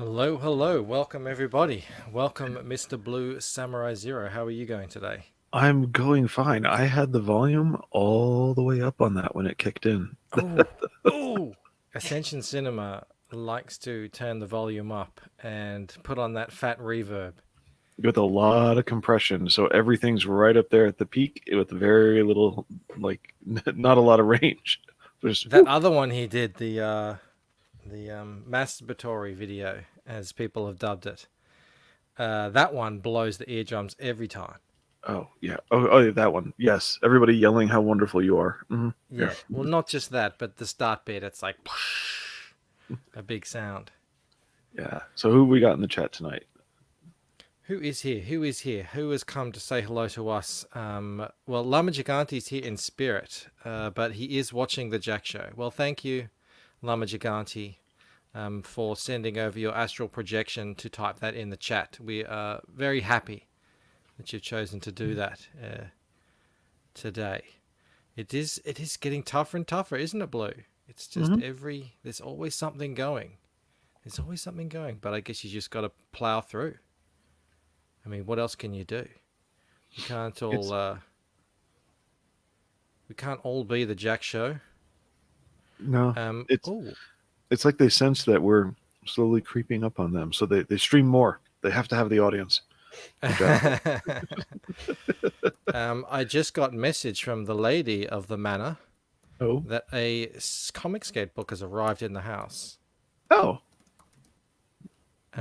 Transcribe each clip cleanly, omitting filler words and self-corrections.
Hello, hello. Welcome, everybody. Welcome, Mr. Blue Samurai Zero. How are you going today? I'm going fine. I had the volume all the way up on that when it kicked in Oh, oh! Ascension Cinema likes to turn the volume up and put on that fat reverb. with a lot of compression. So everything's right up there at the peak with very little, like, not a lot of range. Just, That other one he did, the masturbatory video, as people have dubbed it. That one blows the eardrums every time. oh, yeah. Oh, yeah, that one. Yes. Everybody yelling how wonderful you are. Yeah. Yeah. Well, not just that, but the start bit. It's like a big sound. Yeah. So who we got in the chat tonight? Who is here? Who is here? Who has come to say hello to us? Well, Lama Gigante's here in spirit, but he is watching the Jack Show. Well, thank you, Lama Gigante, for sending over your astral projection to type that in the chat. We are very happy that you've chosen to do that today. It is getting tougher and tougher, isn't it, Blue? It's just Hmm. there's always something going. There's always something going, but I guess you just got to plow through. I mean, what else can you do? We can't all It's we can't all be the Jack Show. no. It's Oh, it's like they sense that we're slowly creeping up on them, so they stream more. They have to have the audience. Good job. I just got message from the lady of the manor Oh. that a comic skate book has arrived in the house. Oh.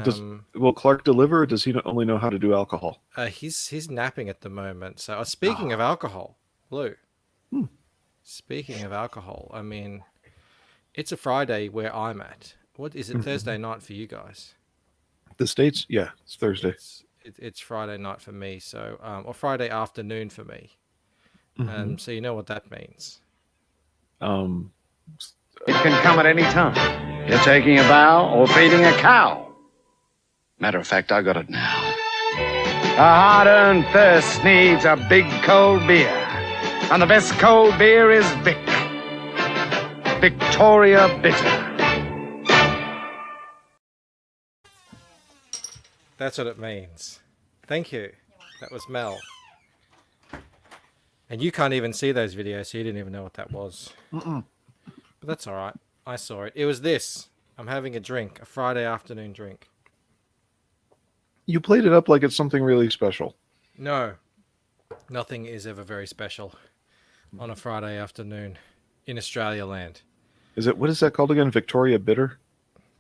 Does Um, will Clark deliver, or does he only know how to do alcohol? he's napping at the moment. So, speaking of Ah. alcohol, Lou. Hmm. Speaking of alcohol, I mean, it's a Friday where I'm at. What is it? Mhm. Thursday night for you guys? The States, yeah, it's Thursday. It's Friday night for me, so or Friday afternoon for me. Hmm. So you know what that means. Um, It can come at any time. You're taking a bow or feeding a cow. Matter of fact, I got it now. A hard-earned thirst needs a big cold beer. And the best cold beer is Vic. Victoria Bitter. That's what it means. Thank you. That was Mel. And you can't even see those videos, so you didn't even know what that was. mm-mm. But that's all right. I saw it. It was this. I'm having a drink, a Friday afternoon drink. You played it up like it's something really special. No, nothing is ever very special on a Friday afternoon in Australia land. Is it, what is that called again? Victoria Bitter?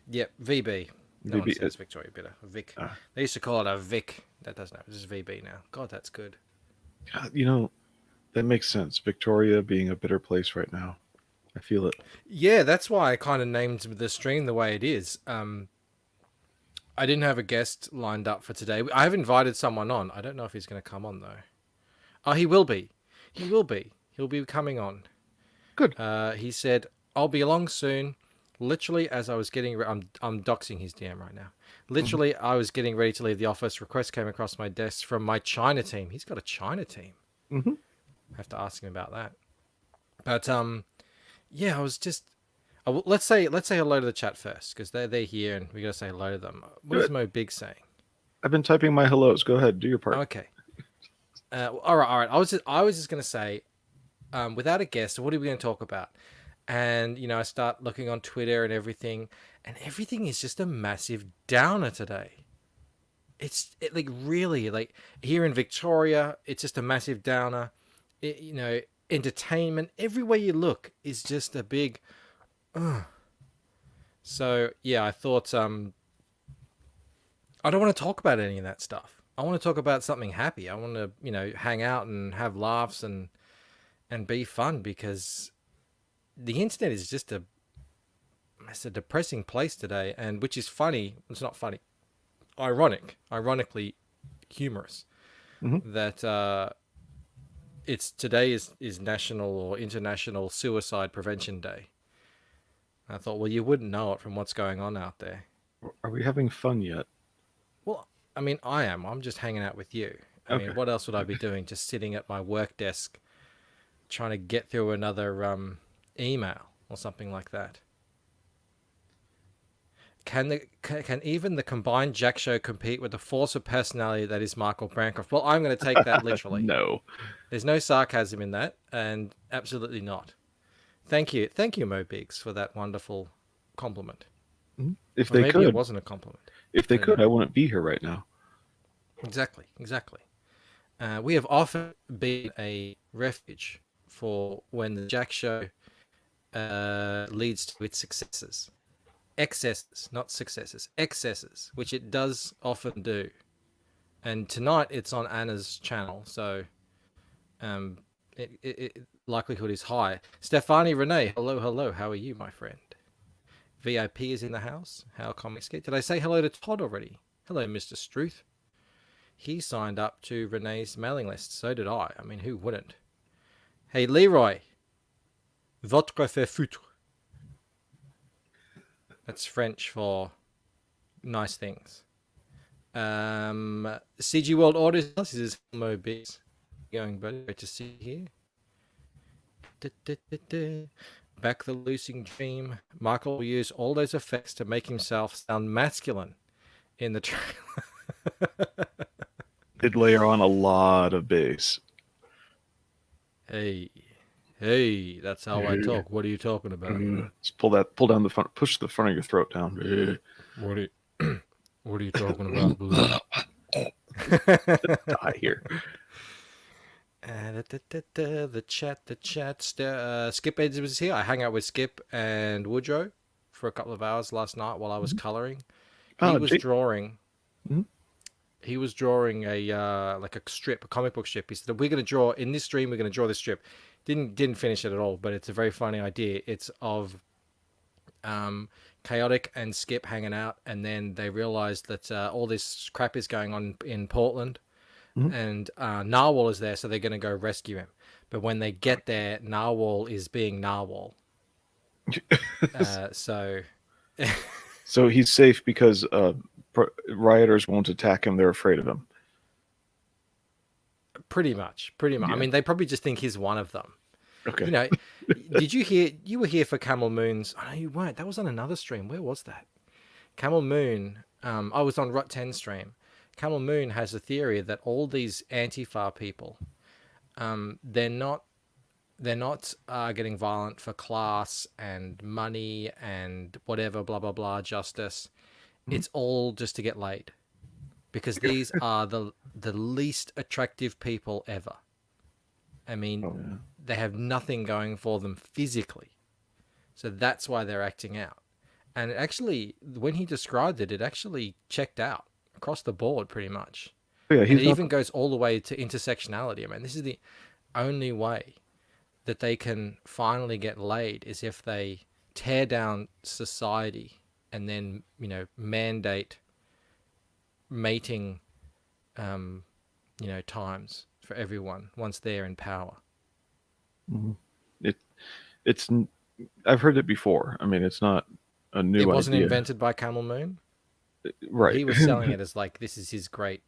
Yep, VB. No one Maybe says Victoria Bitter. Vic. uh, They used to call it a Vic. That doesn't happen. This is VB now. God, that's good. you know, that makes sense. Victoria being a bitter place right now. I feel it. Yeah, that's why I kind of named the stream the way it is. I didn't have a guest lined up for today. I have invited someone on. I don't know if he's going to come on though. Oh, he will be. He will be. He'll be coming on. Good. He said, "I'll be along soon." Literally, as I was getting, I'm doxing his DM right now. Hmm. Literally, I was getting ready to leave the office. Request came across my desk from my China team. He's got a China team. Hmm. I have to ask him about that. But yeah, I was just. Let's say hello to the chat first because they're here and we gotta say hello to them. What Do is it. Mo Big saying? I've been typing my hellos. Go ahead, do your part. Okay. All right. I was just gonna say, without a guest, what are we gonna talk about? And I start looking on Twitter and everything is just a massive downer today. Like really like here in Victoria, it's just a massive downer. Entertainment everywhere you look is just a big. So yeah, I thought I don't want to talk about any of that stuff. I want to talk about something happy. I want to hang out and have laughs and be fun because the internet is just it's a depressing place today, and which is funny. It's not funny, ironically humorous Hmm. that it's today is National or International Suicide Prevention Day. I thought, well, you wouldn't know it from what's going on out there. Are we having fun yet? Well, I mean, I am. I'm just hanging out with you. I Okay. mean, what else would I be doing? Just sitting at my work desk, trying to get through another email or something like that. Can even the combined Jack Show compete with the force of personality that is Michael Bancroft? Well, I'm going to take that literally. No. There's no sarcasm in that, and absolutely not. Thank you, Mo Biggs, for that wonderful compliment. If Or they maybe could, it wasn't a compliment. if they could, I wouldn't be here right now. Exactly. We have often been a refuge for when the Jack Show leads to its successes. Excesses, not successes. Excesses, which it does often do. And tonight it's on Anna's channel, so likelihood is high. Stefani Renee, hello. How are you, my friend? VIP is in the house. How comics get? Did I say hello to Todd already? Hello, Mr. Struth. He signed up to Renee's mailing list. So did I. I mean, who wouldn't? Hey, Leroy. Votre fait foutre. That's French for nice things. CG World Orders. This is Mo Biggs. Going, buddy. Great to see you here. Back the losing dream. Michael will use all those effects to make himself sound masculine in the trailer. Did layer on a lot of bass. Hey, that's how I talk. What are you talking about? Just pull down the front, push the front of your throat down. What are you talking about, Blue? Die here. The chat. Skip Edges was here. I hung out with Skip and Woodrow for a couple of hours last night while I was coloring. He was drawing. Mhm. He was drawing a like a strip, a comic book strip. He said, "We're going to draw in this stream. We're going to draw this strip." Didn't finish it at all, but it's a very funny idea. It's of Chaotic and Skip hanging out, and then they realize that all this crap is going on in Portland, and Narwhal is there, so they're going to go rescue him. But when they get there, Narwhal is being Narwhal. So he's safe because rioters won't attack him. They're afraid of him. Pretty much. Yeah. I mean, they probably just think he's one of them. Okay. You know, did you hear? You were here for Camel Moon's. Oh, no, you weren't. That was on another stream. Where was that? Camel Moon. I was on Rot 10 stream. Camel Moon has a theory that all these Antifa people, they're not getting violent for class and money and whatever, blah blah blah, justice. It's all just to get laid, because these are the least attractive people ever. I mean, they have nothing going for them physically, so that's why they're acting out. And actually, when he described it, it actually checked out across the board pretty much. Yeah, And it even goes all the way to intersectionality. I mean, this is the only way that they can finally get laid is if they tear down society and then, you know, mandate mating, times for everyone once they're in power. It's I've heard it before. I mean, it's not a new idea. It wasn't invented by Camel Moon. Right. He was selling it as like, this is his great,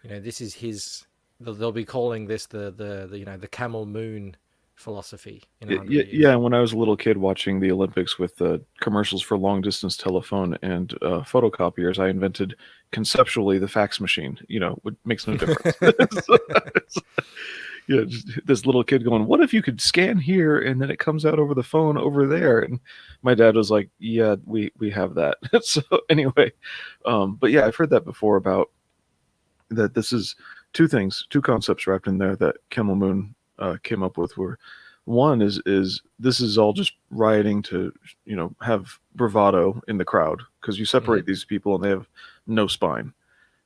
this is his. They'll be calling this the Camel Moon philosophy. Yeah, and when I was a little kid watching the Olympics with commercials for long distance telephone and photocopiers, I invented conceptually the fax machine. It makes no difference. Just this little kid going, "What if you could scan here and then it comes out over the phone over there?" And my dad was like, "Yeah, we have that." So anyway, but yeah, I've heard that before about that. This is two concepts wrapped in there that Camel Moon came up with. Were one is this is all just rioting to have bravado in the crowd, because you separate these people and they have no spine.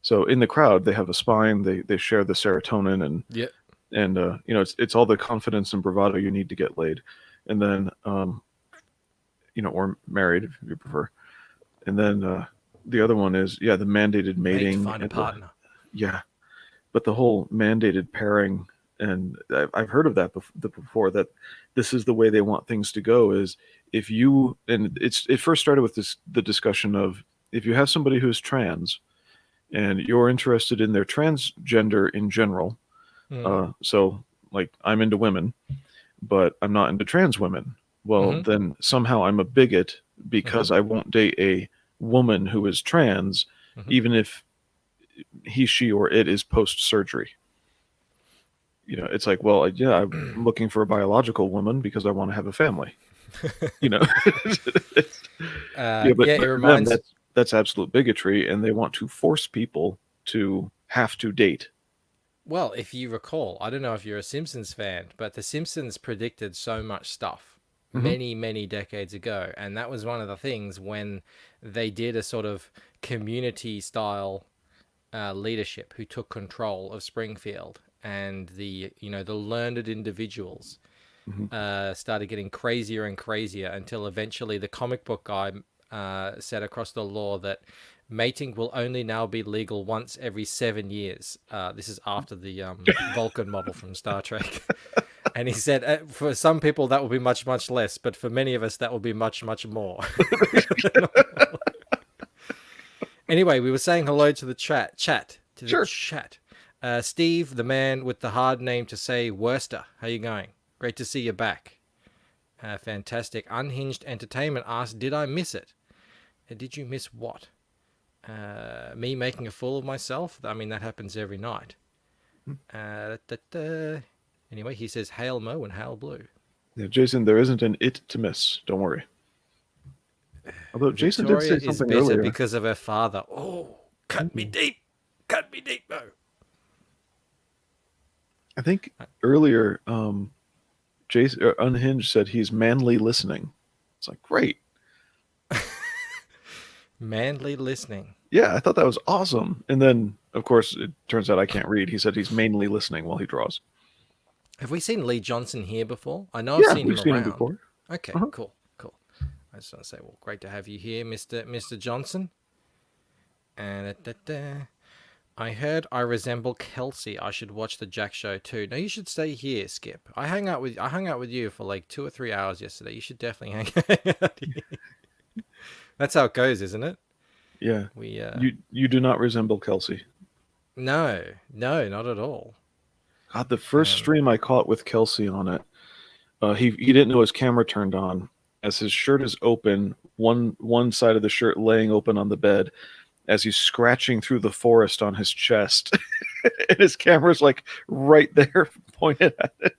So in the crowd they have a spine. They share the serotonin and it's all the confidence and bravado you need to get laid, and then or married if you prefer. And then the other one is the mandated mating. Find a partner. But the whole mandated pairing, and I've heard of that before, that this is the way they want things to go, is if you, and it first started with the discussion of, if you have somebody who's trans and you're interested in their transgender in general, so like I'm into women, but I'm not into trans women. Well, then somehow I'm a bigot because I won't date a woman who is trans, Mhm. even if he, she, or it is post surgery. It's like, well, yeah, I'm looking for a biological woman because I want to have a family. It's- yeah, but Yeah, it for them, reminds. that's absolute bigotry, and they want to force people to have to date. Well, if you recall, I don't know if you're a Simpsons fan, but The Simpsons predicted so much stuff Hmm. many, many decades ago. And that was one of the things when they did a sort of community style leadership who took control of Springfield, and the learned individuals Hmm. started getting crazier and crazier until eventually the comic book guy said across the law that mating will only now be legal once every 7 years. This is after the Vulcan model from Star Trek. And he said, for some people that will be much, much less, but for many of us that will be much, much more. Anyway, we were saying hello to the Sure. chat. Steve, the man with the hard name to say, Worcester. How you going? Great to see you back. Fantastic. Unhinged Entertainment asked, did I miss it? Did you miss what? Me making a fool of myself? I mean, that happens every night. Anyway, he says, Hail Mo and Hail Blue. Yeah, Jason, there isn't an it to miss. Don't worry. Although Jason did Victoria say is something bitter earlier. because of her father. Oh, cut me deep. Cut me deep, Mo. I think earlier, Jason Unhinged said he's manly listening. It's like, great. Manly listening. Yeah, I thought that was awesome. And then, of course, it turns out I can't read. He said he's mainly listening while he draws. Have we seen Lee Johnson here before? I know I've Yeah, seen we've him seen him around. before. Okay, Uh-huh. cool. I just want to say, well, great to have you here, Mr. Johnson. And I heard I resemble Kelsey. I should watch the Jack Show too. No, you should stay here, Skip. I hung out with you for like 2 or 3 hours yesterday. You should definitely hang out here. That's how it goes, isn't it? Yeah. We You do not resemble Kelsey. No, not at all. God, the first Um, stream I caught with Kelsey on it, he didn't know his camera turned on. As his shirt is open, one side of the shirt laying open on the bed, as he's scratching through the forest on his chest, and his camera's like right there, pointed at it.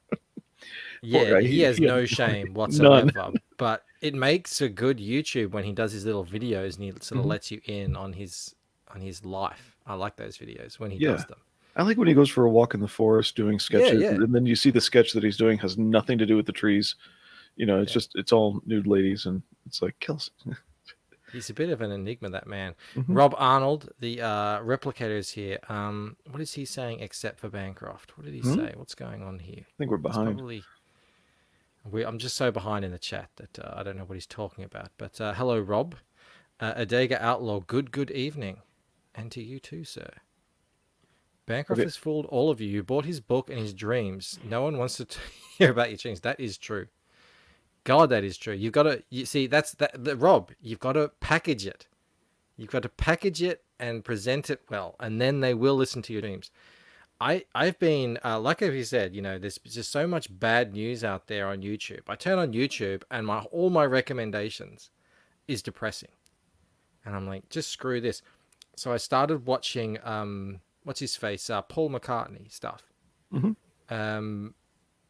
Poor Yeah, guy. he has He had no shame none. whatsoever. But it makes a good YouTube when he does his little videos and he sort of Mhm. lets you in on his life. I like those videos when he Yeah. does them. I like when he goes for a walk in the forest doing Yeah, sketches, yeah, and then you see the sketch that he's doing has nothing to do with the trees. It's yeah. just it's all nude ladies, and it's like Kelsey. He's a bit of an enigma, that man. Hmm. Rob Arnold, the replicator, is here. What is he saying except for Bancroft? What did he Hmm? say? What's going on here? I think we're It's behind. probably. I'm just so behind in the chat that I don't know what he's talking about. But hello, Rob. Adega Outlaw, good evening. And to you too, sir. Bancroft Okay. has fooled all of you. You bought his book and his dreams. No one wants to hear about your dreams. That is true. God, that is true. You've got to, you see, Rob, you've got to package it. You've got to package it and present it well, and then they will listen to your dreams. I've been, like you said, there's just so much bad news out there on YouTube. I turn on YouTube and all my recommendations is depressing. And I'm like, just screw this. So I started watching, what's his face, Paul McCartney stuff. Hmm.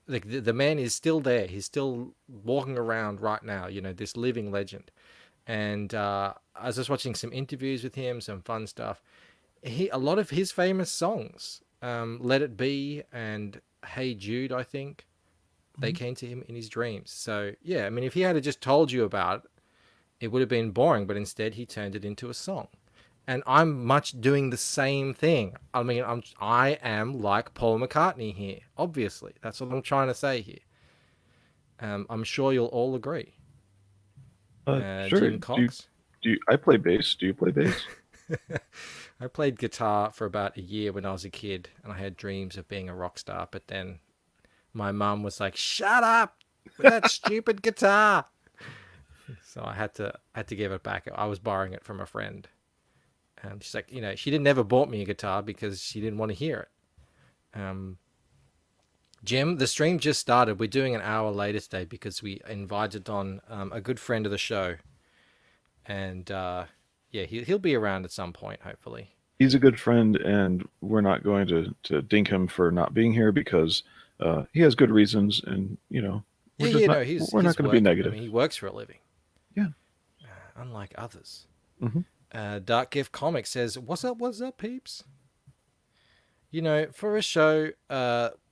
Like the man is still there. He's still walking around right now. This living legend. And I was just watching some interviews with him, some fun stuff. A lot of his famous songs, "Let It Be" and "Hey Jude," I think, they came to him in his dreams. So yeah, I mean, if he had just told you about it, it would have been boring. But instead, he turned it into a song. And I'm much doing the same thing. I mean, I am like Paul McCartney here. Obviously, that's what I'm trying to say here. I'm sure you'll all agree. Sure. Jim Cox. I play bass? Do you play bass? I played guitar for about a year when I was a kid, and I had dreams of being a rock star. But then my mum was like, "Shut up with that stupid guitar!" So I had to give it back. I was borrowing it from a friend. And she's like, she didn't ever bought me a guitar because she didn't want to hear it. Jim, the stream just started. We're doing an hour later today because we invited on a good friend of the show, and yeah, he'll be around at some point, hopefully. He's a good friend, and we're not going to dink him for not being here because he has good reasons, and we're Yeah, just you not know, he's we're not going to be working. I negative. mean, he works for a living. Yeah. Unlike others. Mhm. Dark Gift Comics says, what's up, peeps? You know, for a show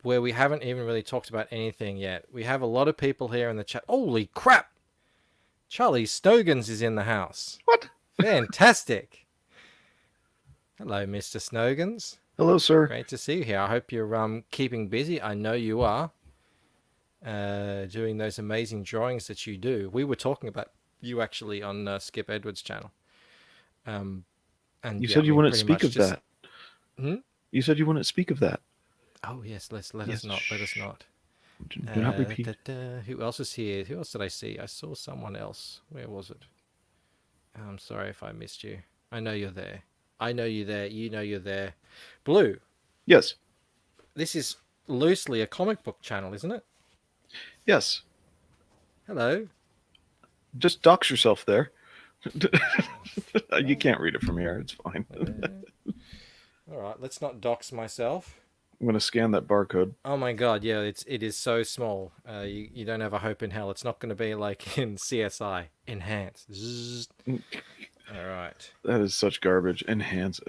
where we haven't even really talked about anything yet, we have a lot of people here in the chat. Holy crap! Charlie Snogans is in the house. What? Fantastic. Hello, Mr. Snogans. Hello, sir. Great to see you here. I hope you're keeping busy. I know you are. Doing those amazing drawings that you do. We were talking about you actually on Skip Edwards' channel. And You yeah, said I you mean, wouldn't pretty speak much of just- that. Hmm? You said you wouldn't speak of that. Oh yes, let Yes, us not. Let us not. Do not repeat. Who else is here? Who else did I see? I saw someone else. Where was it? I'm sorry if I missed you. I know you're there. I know you're there. You know you're there. Blue, Yes. this is loosely a comic book channel, isn't it? Yes. Hello. Just dox yourself there. You can't read it from here. It's fine. All right, let's not dox myself. I'm going to scan that barcode. Oh my god, yeah, it is so small. You don't have a hope in hell. It's not going to be like in CSI. Enhance. Zzz. All right. That is such garbage. Enhance.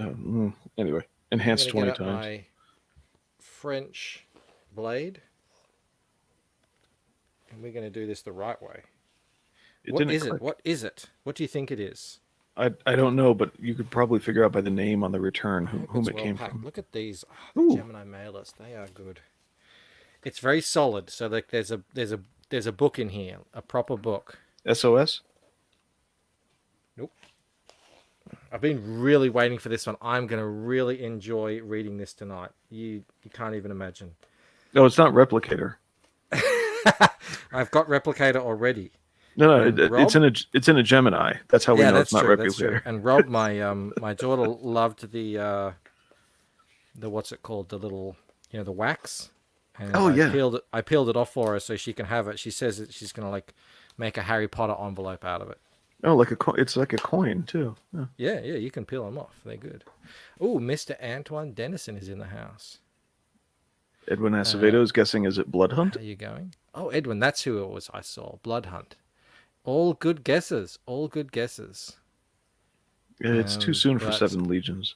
Anyway, enhance I'm 20 gonna get out times. my French blade, and we're going to do this the right way. What didn't is it? click. What is it? What do you think it is? I don't know, but you could probably figure out by the name on the return whom It's it well came packed. from. Look at these Ooh. Gemini mailers. They are good. It's very solid. So like there's a book in here, a proper book. SOS? Nope. I've been really waiting for this one. I'm going to really enjoy reading this tonight. You can't even imagine. No, it's not Replicator. I've got Replicator already. No, And it's in a Gemini. That's how we know it's not true. That's true. Replicator. And Rob, my daughter loved the what's it called? The little, the wax. And Oh, yeah. I peeled it off for her so she can have it. She says that she's gonna like make a Harry Potter envelope out of it. Oh, it's like a coin too. Yeah. Yeah, you can peel them off. They're good. Oh, Mr. Antoine Dennison is in the house. Edwin Acevedo is guessing, is it Blood Hunt? How are you going? Oh, Edwin, that's who it was I saw. Blood Hunt. All good guesses. All good guesses. Yeah, it's too soon for but- 7 Legions.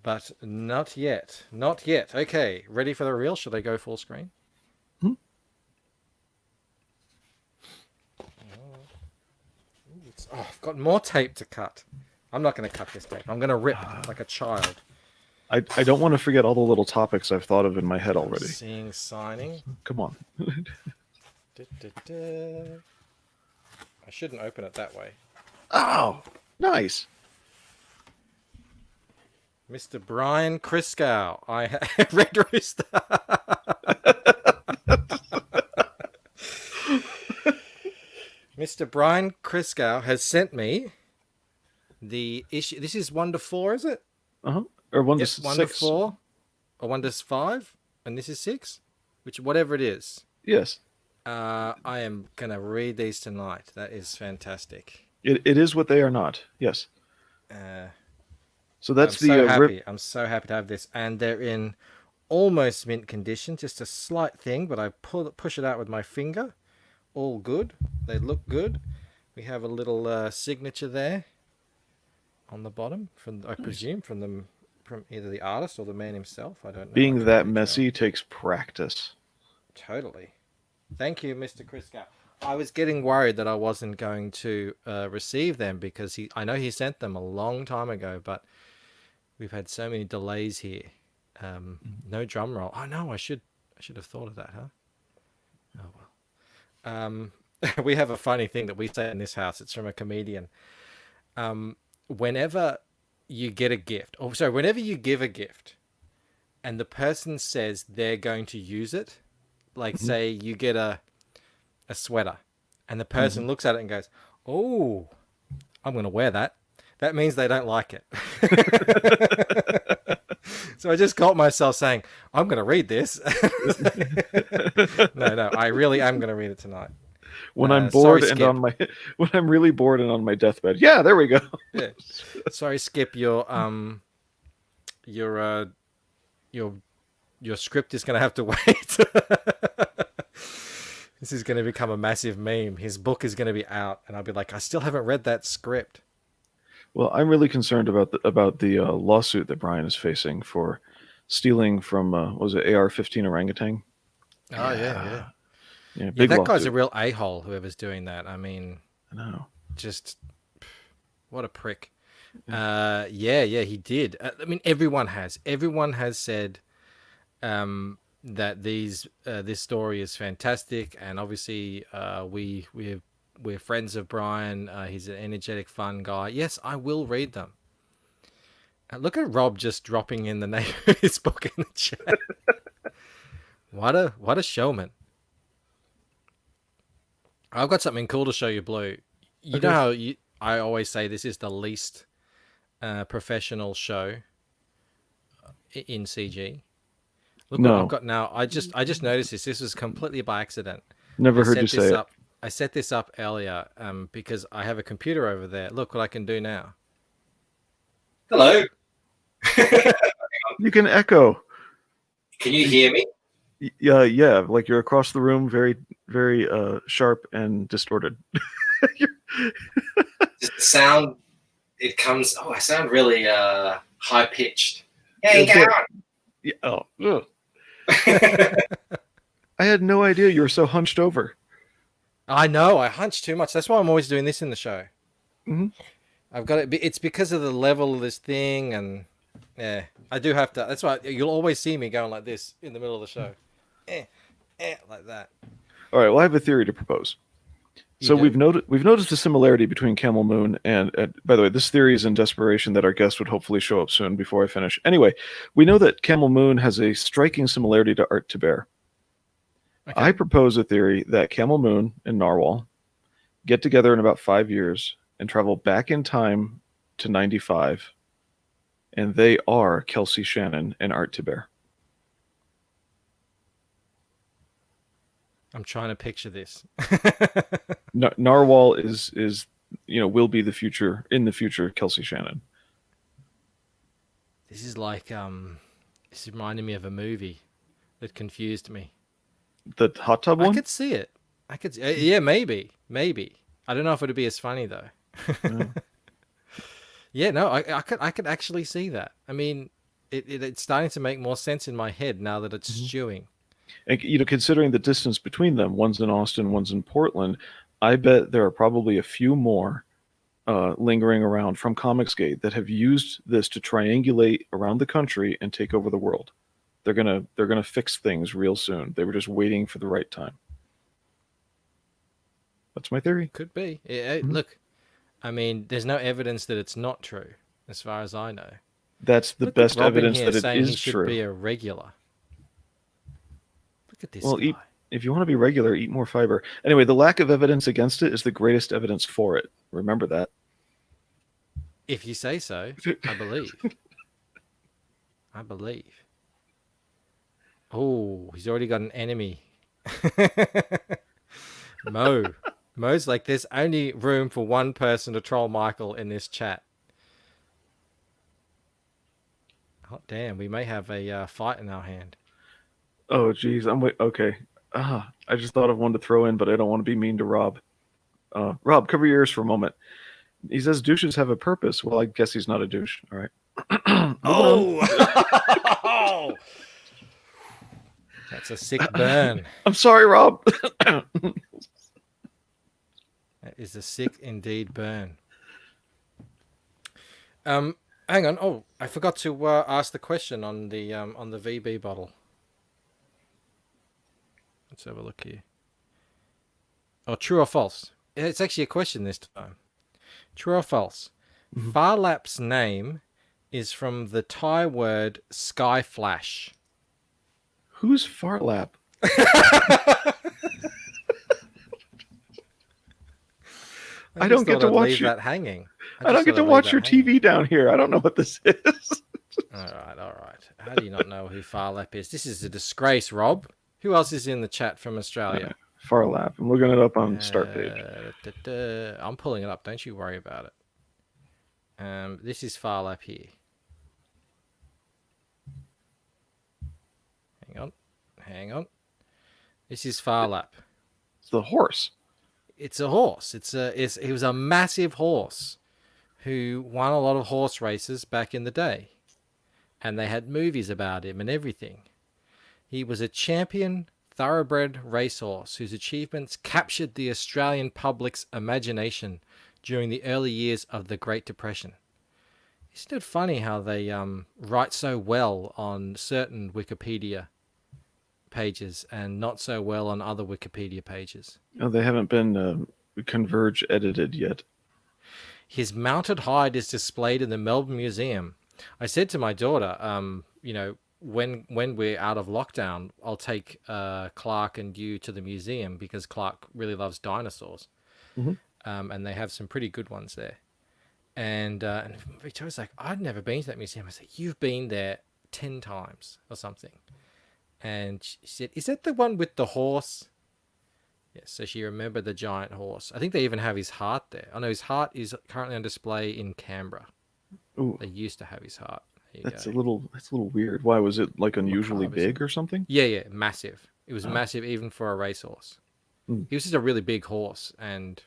But not yet. Not yet. Okay, ready for the reel? Should I go full screen? Hmm? Oh, I've got more tape to cut. I'm not going to cut this tape. I'm going to rip like a child. I don't want to forget all the little topics I've thought of in my head already. Seeing signing. Come on. Da-da-da. I shouldn't open it that way. Oh, nice. Mr. Brian Criscow. Red Rooster. Mr. Brian Criscow has sent me the issue. This is 1 to 4, is it? Uh-huh. Or 1 to Yes, 6. 1 to 4, or 1 to 5, and this is 6, whatever it is. Yes. I am gonna read these tonight. That is fantastic. It is what they are not. Yes. So that's I'm so the happy. I'm so happy to have this, and they're in almost mint condition. Just a slight thing, but I push it out with my finger. All good. They look good. We have a little signature there on the bottom, I presume from either the artist or the man himself. I don't know. I being can't that really messy takes practice. tell. Totally. Thank you, Mr. Criscow. I was getting worried that I wasn't going to receive them because I know he sent them a long time ago, but we've had so many delays here. No drum roll. Oh no, I should have thought of that, huh? Oh well. We have a funny thing that we say in this house. It's from a comedian. Whenever you get a gift, whenever you give a gift, and the person says they're going to use it, like say you get a sweater, and the person looks at it and goes, "Oh, I'm going to wear that." That means they don't like it. So I just caught myself saying, "I'm going to read this." No, I really am going to read it tonight. When I'm Sorry, bored and Skip. on my when I'm really bored and on my deathbed. Yeah, there we go. Yeah. Sorry, Skip. Your your script is going to have to wait. This is going to become a massive meme. His book is going to be out, and I'll be like, I still haven't read that script. Well, I'm really concerned about the lawsuit that Brian is facing for stealing from what was it AR-15 orangutan? Oh yeah. Yeah, Yeah, big that lawsuit. guy's a real a-hole. Whoever's doing that. I mean, I know. just what a prick. Yeah, he did. I mean, everyone has said that this story is fantastic, and obviously we're friends of Brian. He's an energetic, fun guy. Yes, I will read them. Look at Rob just dropping in the name of his book in the chat. What a showman. I've got something cool to show you, Blue. You know how I always say this is the least professional show in CG. Look what I've got now. I just noticed this. This was completely by accident. Never heard you say it. I set this up earlier because I have a computer over there. Look what I can do now. Hello. You can echo. Can you hear me? Yeah, like you're across the room, very, very sharp and distorted. Just the sound, it comes. Oh, I sound really high pitched. Hey, go on. Yeah, ugh. I had no idea you were so hunched over. I know. I hunch too much. That's why I'm always doing this in the show. Mm-hmm. I've got it. It's because of the level of this thing, and yeah, I do have to. That's why you'll always see me going like this in the middle of the show, like that. All right. Well, I have a theory to propose. So we've noticed a similarity between Camel Moon and by the way, this theory is in desperation that our guest would hopefully show up soon before I finish. Anyway, we know that Camel Moon has a striking similarity to Art Tiber. Okay. I propose a theory that Camel Moon and Narwhal get together in about 5 years and travel back in time to 95, and they are Kelsey Shannon and Art Tiber. I'm trying to picture this. Narwhal is will be the future Kelsey Shannon. This is like this reminded me of a movie that confused me. The hot tub one? I could see it. Yeah, maybe. I don't know if it'd be as funny though. Yeah, no, I could actually see that. I mean, it's starting to make more sense in my head now that it's stewing. And, considering the distance between them, one's in Austin, one's in Portland, I bet there are probably a few more lingering around from Comicsgate that have used this to triangulate around the country and take over the world. They're gonna fix things real soon. They were just waiting for the right time. That's my theory. Could be. Yeah, Look, I mean, there's no evidence that it's not true, as far as I know. That's the best evidence that it is true. Should be a regular. Look at this guy. If you want to be regular, eat more fiber. Anyway, the lack of evidence against it is the greatest evidence for it. Remember that. If you say so, I believe. I believe. Oh, he's already got an enemy. Mo's like, there's only room for one person to troll Michael in this chat. Oh, damn, we may have a fight in our hand. Oh, geez. Okay. I just thought of one to throw in, but I don't want to be mean to Rob. Rob, cover your ears for a moment. He says douches have a purpose. Well, I guess he's not a douche. All right. Oh! That's a sick burn. I'm sorry, Rob. That is a sick indeed burn. Hang on. Oh, I forgot to ask the question on the VB bottle. Let's have a look here. Oh, true or false? It's actually a question this time. True or false? Mm-hmm. Farlap's name is from the Thai word sky flash. Who's Farlap? I don't get to watch that hanging. I don't get to watch your TV down here. I don't know what this is. All right. How do you not know who Farlap is? This is a disgrace, Rob. Who else is in the chat from Australia? Far Lap. I'm looking it up on start page. I'm pulling it up. Don't you worry about it. This is Far Lap here. Hang on. This is Far Lap. It's the horse. It's a horse. He was a massive horse who won a lot of horse races back in the day, and they had movies about him and everything. He was a champion thoroughbred racehorse whose achievements captured the Australian public's imagination during the early years of the Great Depression. Isn't it funny how they write so well on certain Wikipedia pages and not so well on other Wikipedia pages? Oh, they haven't been Converge edited yet. His mounted hide is displayed in the Melbourne Museum. I said to my daughter, when we're out of lockdown, I'll take Clark and you to the museum because Clark really loves dinosaurs. Mhm. And they have some pretty good ones there. And Victoria's like, I'd never been to that museum. I said, you've been there 10 times or something. And she said, is that the one with the horse? Yes, so she remembered the giant horse. I think they even have his heart there. I know his heart is currently on display in Canberra. Ooh, They used to have his heart. There you that's go. a little weird. Why was it like unusually Macabre, isn't big or something? Yeah, massive. It was Oh. massive even for a racehorse. Hmm. He was just a really big horse, and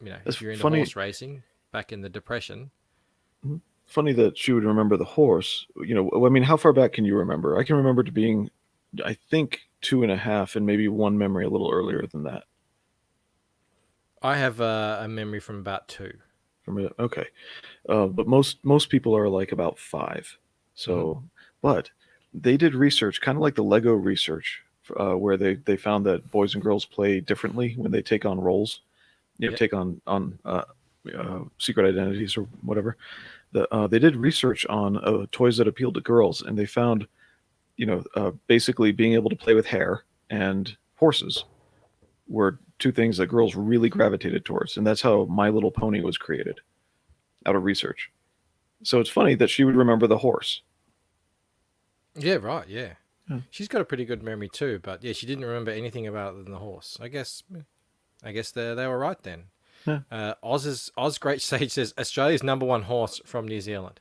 That's if you're into funny. horse racing back in the Depression, Funny that she would remember the horse. I mean, how far back can you remember? I can remember to being, I think, 2.5, and maybe one memory a little earlier than that. I have a memory from about 2. Okay, but most people are like about 5. So, but they did research, kind of like the Lego research, where they found that boys and girls play differently when they take on roles. Yep. Take on secret identities or whatever. They did research on toys that appealed to girls, and they found, basically being able to play with hair and horses were two things that girls really gravitated towards, and that's how My Little Pony was created, out of research. So it's funny that she would remember the horse. Yeah, right, yeah. Yeah. She's got a pretty good memory too, but yeah, she didn't remember anything about it than the horse. I guess they were right then. Yeah. Oz Great Sage says Australia's #1 horse from New Zealand.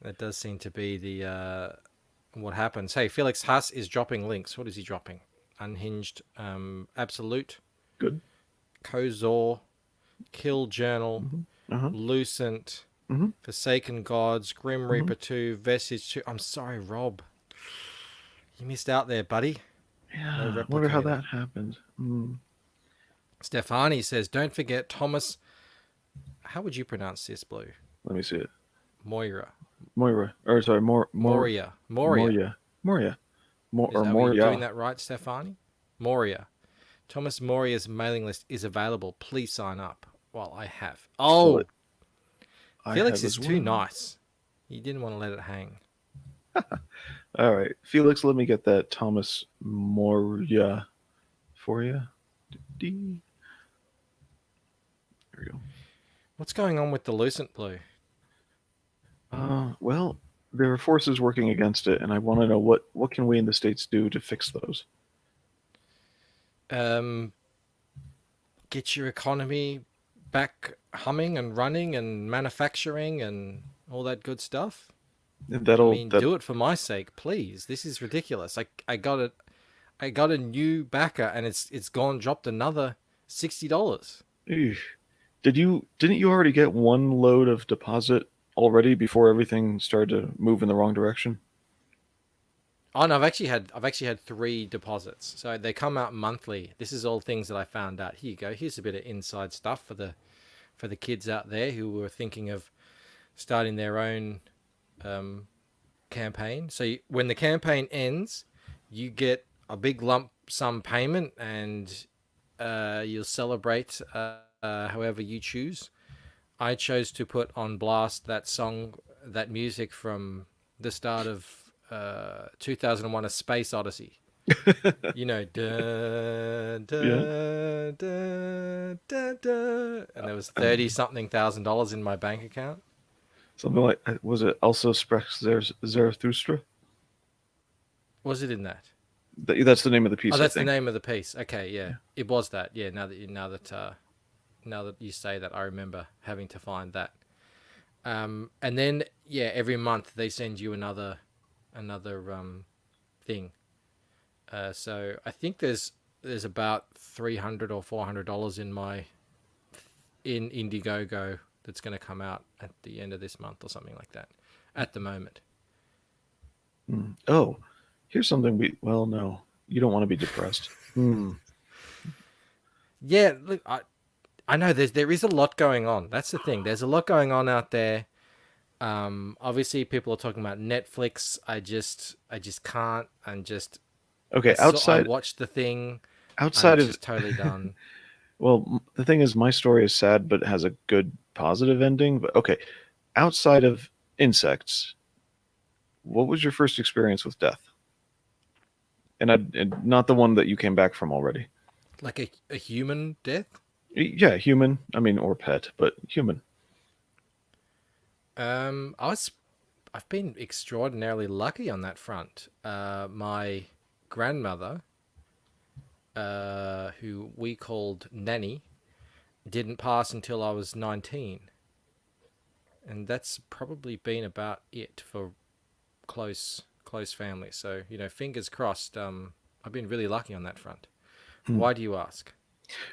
That does seem to be the what happens. Hey, Felix Haas is dropping links. What is he dropping? Unhinged, Absolute, Good. Kozor, Kill Journal, Uh-huh. Lucent, Mhm. Forsaken Gods, Grim Reaper 2, Vestige 2. I'm sorry, Rob. You missed out there, buddy. Yeah, I wonder how replicator. that happened. Stefani says, don't forget Thomas. How would you pronounce this, Blue? Let me see it. Moira. Moria. Or sorry, Moria. Moria. Is Or that, are you Moria. doing that right, Stefani? Moria. Thomas Moria's mailing list is available. Please sign up. Well, I have. Oh, Well, I Felix have is as too well. nice. He didn't want to let it hang. All right, Felix, let me get that Thomas Moria for you. There we go. What's going on with the Lucent, Blue? Well, there are forces working against it, and I want to know what can we in the States do to fix those. Get your economy back humming and running and manufacturing and all that good stuff. And I mean, do it for my sake, please. This is ridiculous. I got a new backer, and it's dropped another $60. Eesh. Didn't you already get one load of deposit already before everything started to move in the wrong direction? Oh no, I've actually had 3 deposits. So they come out monthly. This is all things that I found out. Here you go. Here's a bit of inside stuff for the kids out there who were thinking of starting their own campaign. So when the campaign ends, you get a big lump sum payment, and you'll celebrate however you choose. I chose to put on blast that song, that music from the start of 2001: A Space Odyssey. Da, da, da, da, da. And there was $30-something thousand in my bank account. Something like, was it also Sprex Zarathustra? Was it in that? That's the name of the piece. Oh, I that's the think. name of the piece. Okay, yeah, it was that. Yeah, now that you say that, I remember having to find that. And then yeah, every month they send you another thing. So I think there's about $300 or $400 in Indiegogo that's going to come out at the end of this month or something like that. At the moment. Oh, here's something well, no, you don't want to be depressed. Yeah, look, I know there is a lot going on. That's the thing. There's a lot going on out there. Obviously people are talking about Netflix. I just can't. Okay, I watched the thing. I'm outside of just totally done. well, the thing is, my story is sad, but has a good positive ending. But okay, outside of insects, what was your first experience with death? And not the one that you came back from already. Like a human death. Yeah, human. I mean, or pet, but human. I've been extraordinarily lucky on that front. My grandmother, who we called Nanny, didn't pass until I was 19. And that's probably been about it for close family. So, fingers crossed. I've been really lucky on that front. Why do you ask?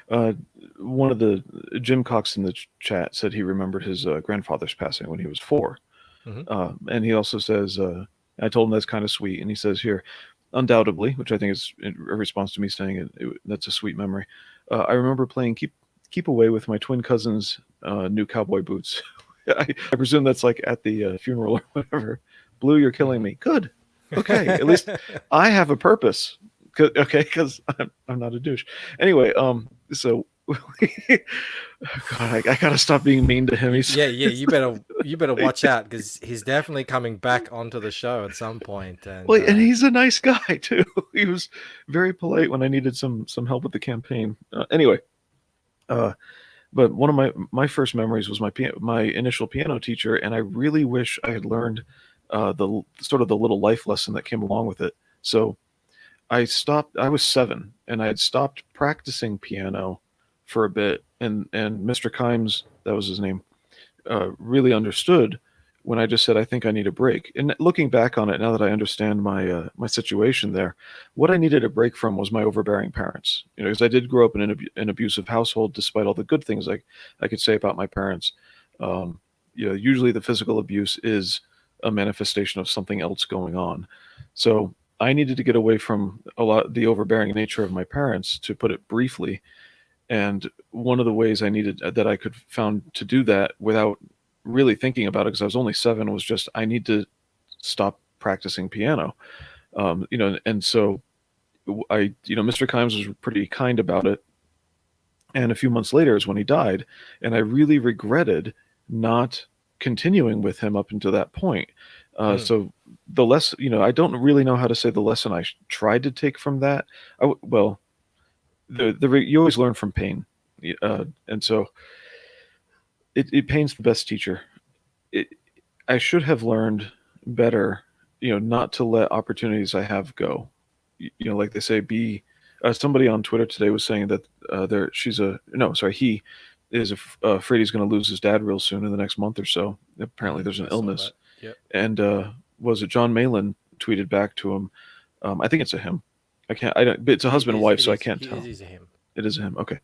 Uh, One of the Jim Cox in the chat said he remembered his grandfather's passing when he was 4. Mm-hmm. And he also says, I told him that's kind of sweet. And he says here, undoubtedly, which I think is a response to me saying that's a sweet memory. I remember playing keep away with my twin cousin's new cowboy boots. I presume that's like at the funeral or whatever. Blue, you're killing me. Good. Okay. At least I have a purpose. Okay, because I'm not a douche. Anyway, so God, I gotta stop being mean to him. Yeah, you better watch out because he's definitely coming back onto the show at some point. And well, and he's a nice guy too. He was very polite when I needed some help with the campaign. Anyway, but one of my first memories was my initial piano teacher, and I really wish I had learned the sort of the little life lesson that came along with it. So I stopped. I was 7, and I had stopped practicing piano for a bit, and Mr. Kimes, that was his name, really understood when I just said, I think I need a break. And looking back on it, now that I understand my situation there, what I needed a break from was my overbearing parents. Because I did grow up in an abusive household, despite all the good things I could say about my parents. Usually the physical abuse is a manifestation of something else going on. So I needed to get away from a lot the overbearing nature of my parents, to put it briefly. And one of the ways I needed that I could found to do that without really thinking about it, because I was only 7, was just I need to stop practicing piano. And so Mr. Kimes was pretty kind about it. And a few months later is when he died, and I really regretted not continuing with him up until that point. So the lesson, I don't really know how to say the lesson I tried to take from that. Well, you always learn from pain, and so it pain's the best teacher. I should have learned better, not to let opportunities I have go. Like they say, somebody on Twitter today was saying that he is afraid he's going to lose his dad real soon in the next month or so. Apparently, there's an illness. Yep. And was it John Malin tweeted back to him? I think it's a him. But it's a husband and wife, so I can't tell. It is a him. It is a him. Okay.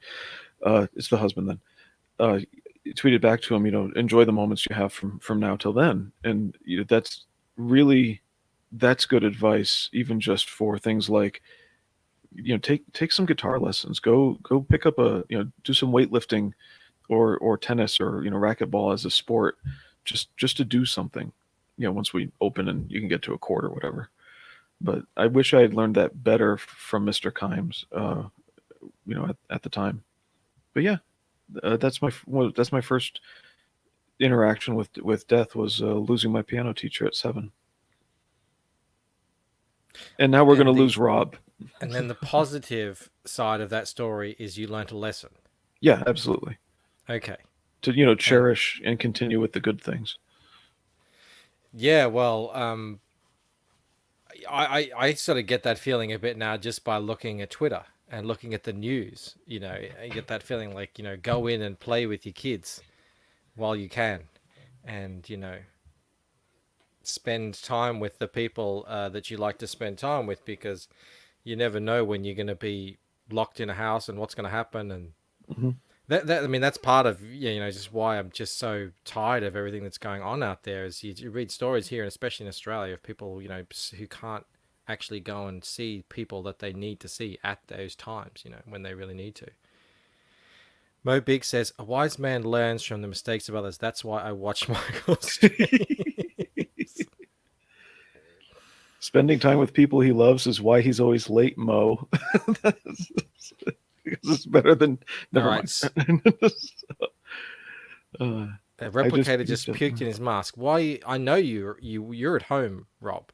It's the husband then. He tweeted back to him, enjoy the moments you have from now till then. And that's good advice, even just for things like, take some guitar lessons, go pick up do some weightlifting or tennis or, racquetball as a sport, just to do something, once we open and you can get to a court or whatever. But I wish I had learned that better from Mr. Kimes, at the time. But yeah, that's my first interaction with death, was losing my piano teacher at 7. And now we're going to lose Rob. And then the positive side of that story is you learnt a lesson. Yeah, absolutely. Okay. To cherish and continue with the good things. Yeah, well, I sort of get that feeling a bit now just by looking at Twitter and looking at the news. You know, I get that feeling like, go in and play with your kids while you can, and spend time with the people that you like to spend time with, because you never know when you're going to be locked in a house and what's going to happen. And Mhm. that I mean, that's part of just why I'm just so tired of everything that's going on out there. Is you read stories here, and especially in Australia, of people who can't actually go and see people that they need to see at those times, when they really need to. Mo Big says, a wise man learns from the mistakes of others. That's why I watch Michael stream. Spending time with people he loves is why he's always late, Mo. Because it's better than. Never All mind. right. Uh, A replicator just puked in his mask. Why? I know you're at home, Rob.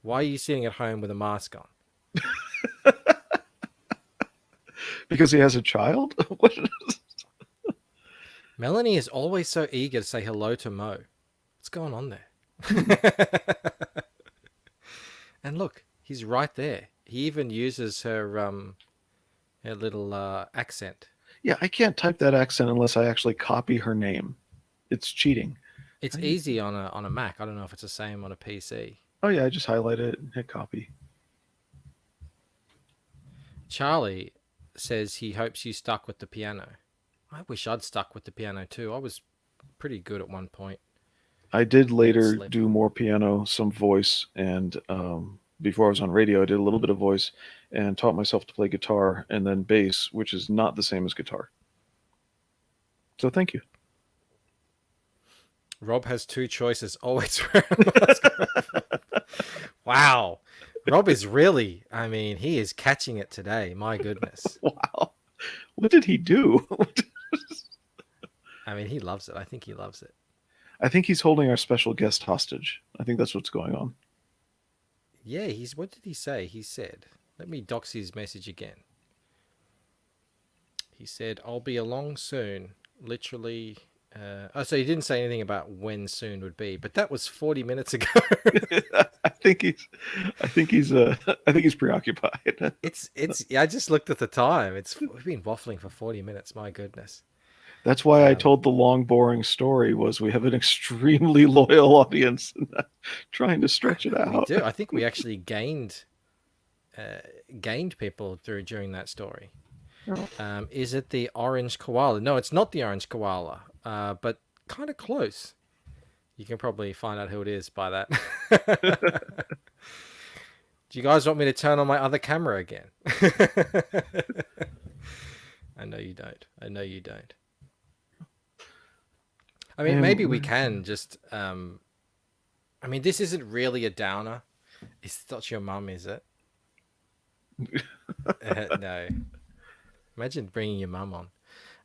Why are you sitting at home with a mask on? because he has a child? What? Melanie is always so eager to say hello to Mo. What's going on there? And look, he's right there. He even uses her little accent. Yeah, I can't type that accent unless I actually copy her name. It's cheating. It's easy on a Mac. I don't know if it's the same on a PC. Oh yeah, I just highlight it and hit copy. Charlie says he hopes you stuck with the piano. I wish I'd stuck with the piano too. I was pretty good at one point. I did later Slip. do more piano, some voice, and before I was on radio, I did a little bit of voice and taught myself to play guitar and then bass, which is not the same as guitar. So thank you. Rob has two choices. Always wear a mask. Wow. Rob is really, I mean, he is catching it today. My goodness. Wow. What did he do? I mean, he loves it. I think he loves it. I think he's holding our special guest hostage. I think that's what's going on. Yeah, what did he say? He said, let me dox his message again. He said, I'll be along soon. Literally. So he didn't say anything about when soon would be, but that was 40 minutes ago. I think he's preoccupied. It's yeah, I just looked at the time. We've been waffling for 40 minutes. My goodness. That's why I told the long, boring story. Was we have an extremely loyal audience, and trying to stretch it out. We do. I think we actually gained people during that story. Is it the orange koala? No, it's not the orange koala, but kind of close. You can probably find out who it is by that. Do you guys want me to turn on my other camera again? I know you don't. I mean, maybe we can just. I mean, this isn't really a downer. It's not your mum, is it? No. Imagine bringing your mum on.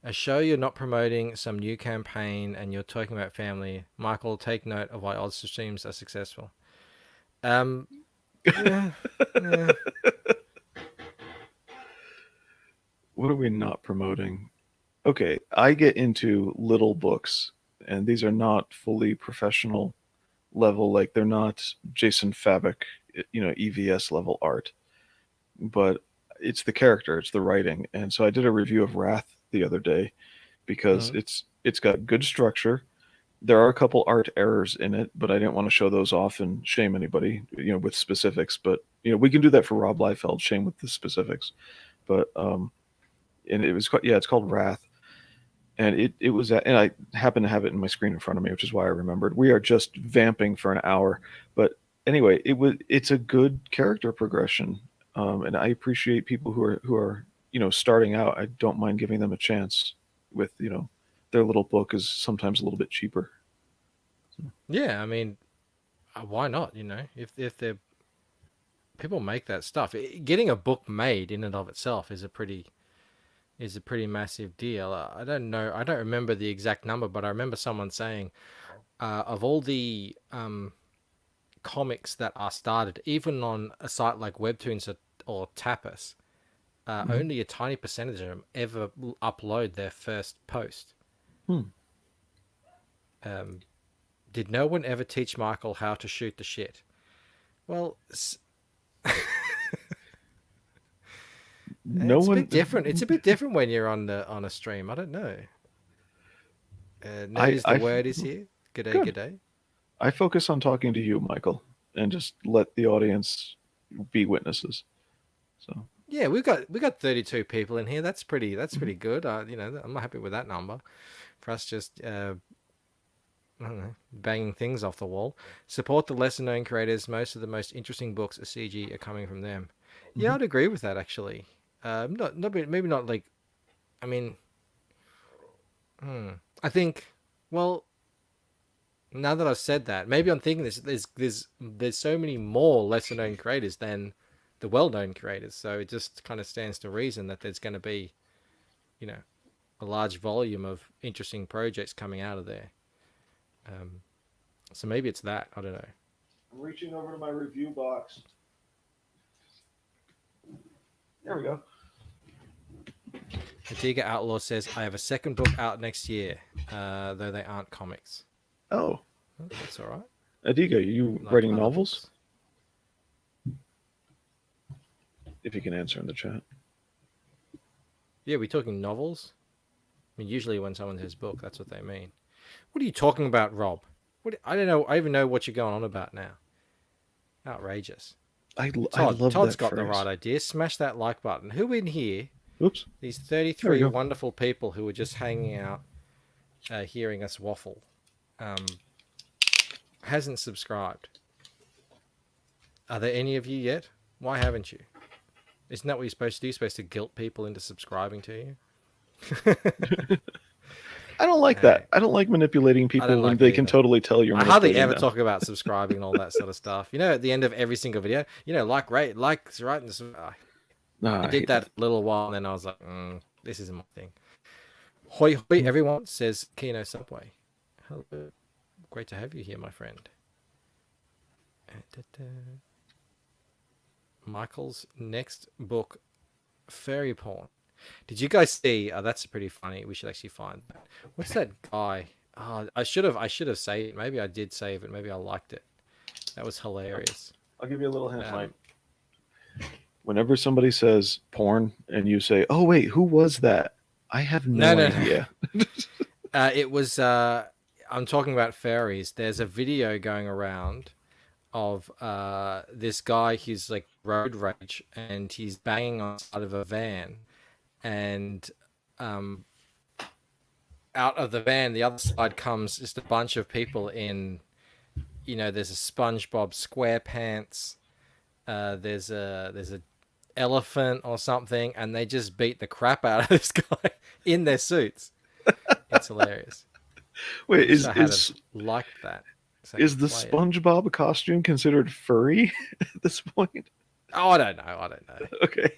A show you're not promoting, some new campaign, and you're talking about family. Michael, take note of why Oz streams are successful. Yeah. What are we not promoting? Okay, I get into little books, and these are not fully professional level. Like they're not Jason Fabok, EVS level art, but it's the character, it's the writing. And so I did a review of Wrath the other day because it's got good structure. There are a couple art errors in it, but I didn't want to show those off and shame anybody, with specifics. But we can do that for Rob Liefeld, shame with the specifics. But and it was it's called Wrath, and it was, and I happen to have it in my screen in front of me, which is why I remembered. We are just vamping for an hour, but anyway, it's a good character progression. And I appreciate people who are starting out. I don't mind giving them a chance with their little book is sometimes a little bit cheaper. Yeah, I mean, why not? If they're people make that stuff, getting a book made in and of itself is a pretty massive deal. I don't know. I don't remember the exact number, but I remember someone saying of all the comics that are started, even on a site like Webtoons or Tapas, only a tiny percentage of them ever upload their first post. Did no one ever teach Michael how to shoot the shit? Well, No It's a one. bit different. It's a bit different when you're on a stream. I don't know. Notice the I word is here. G'day, good. g'day. I focus on talking to you, Michael, and just let the audience be witnesses. So Yeah, we got 32 people in here. That's pretty good. I'm happy with that number. For us just I don't know, banging things off the wall. Support the lesser known creators. Most of the most interesting books of CG are coming from them. Yeah, I'd agree with that actually. Not maybe not like. I mean, I think. Well, now that I've said that, maybe I'm thinking this. There's so many more lesser known creators than the well known creators. So it just kind of stands to reason that there's going to be, you know, a large volume of interesting projects coming out of there. So maybe it's that. I don't know. I'm reaching over to my review box. There we go. Adiga Outlaw says, I have a second book out next year, though they aren't comics. Oh, Oh, that's all right. Adiga, you Like writing other novels? books. If you can answer in the chat. Yeah, we're talking novels. I mean, usually when someone says book, that's what they mean. What are you talking about, Rob? I don't know. I even know what you're going on about now. Outrageous. I Todd's love that got phrase. the right idea. Smash that like button. Who in here? Oops. These There we 33 go. wonderful people who are just hanging out, hearing us waffle, hasn't subscribed. Are there any of you yet? Why haven't you? Isn't that what you're supposed to do? You're supposed to guilt people into subscribing to you? I don't like that. I don't like manipulating people don't when like they it can either. totally tell you're I hardly manipulating ever them. talk about subscribing and all that sort of stuff. You know, at the end of every single video, like, rate, likes, right? Nah, I I did hate that for a little while, and then I was like, this isn't my thing. Hoi hoi, everyone, says Kino Subway. Hello. Great to have you here, my friend. Michael's next book, Fairy Porn. Did you guys see? That's pretty funny. We should actually find that. What's that guy? I should have saved it. Maybe I did save it. Maybe I liked it. That was hilarious. I'll give you a little hint, Mike. Whenever somebody says porn and you say, "Oh wait, who was that?" I have no idea. It was. I'm talking about fairies. There's a video going around of this guy. He's like road rage and he's banging on the side of a van, and out of the van, the other side comes just a bunch of people in. There's a SpongeBob SquarePants. There's a elephant or something, and they just beat the crap out of this guy in their suits. It's hilarious. Wait, is like that? Is the SpongeBob costume considered furry at this point? Oh, I don't know. Okay.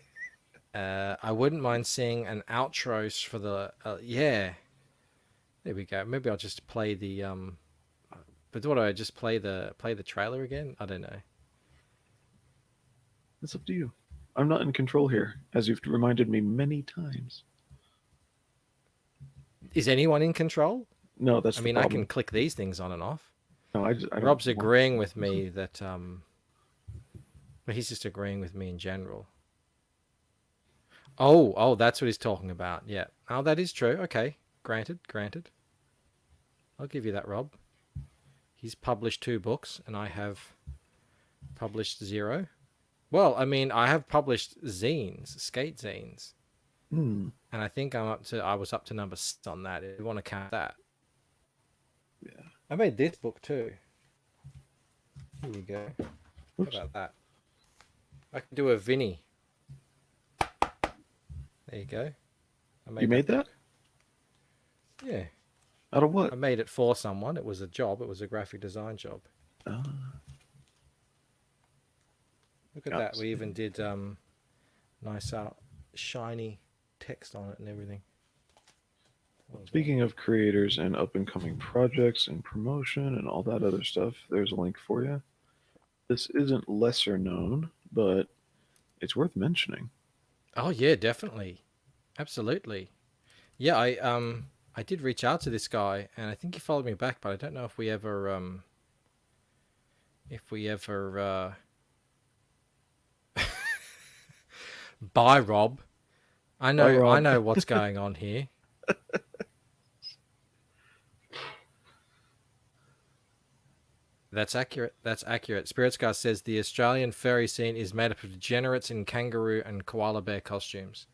I wouldn't mind seeing an outro for the. Yeah. There we go. Maybe I'll just play the. But what do I just play the trailer again? I don't know. It's up to you. I'm not in control here, as you've reminded me many times. Is anyone in control? No, that's. I mean, I can click these things on and off. No, I Rob's agreeing with me that. But he's just agreeing with me in general. Oh, that's what he's talking about. Yeah. Oh, that is true. Okay. Granted. I'll give you that, Rob. He's published 2 books, and I have published 0. Well, I mean, I have published zines, skate zines. And I think I was up to number 6 on that, if you want to count that. Yeah. I made this book too. Here we go. Oops. How about that? I can do a Vinny. There you go. You made that? Yeah. Out of what? I made it for someone. It was a job. It was a graphic design job. Look at that. We even did nice shiny text on it and everything. Speaking of creators and up-and-coming projects and promotion and all that other stuff, there's a link for you. This isn't lesser known, but it's worth mentioning. Oh yeah, definitely, absolutely. Yeah, I did reach out to this guy, and I think he followed me back, but I don't know if we ever Bye, Rob. I know. Bye, Rob. I know what's going on here. That's accurate. That's accurate. Spiritscar says the Australian furry scene is made up of degenerates in kangaroo and koala bear costumes.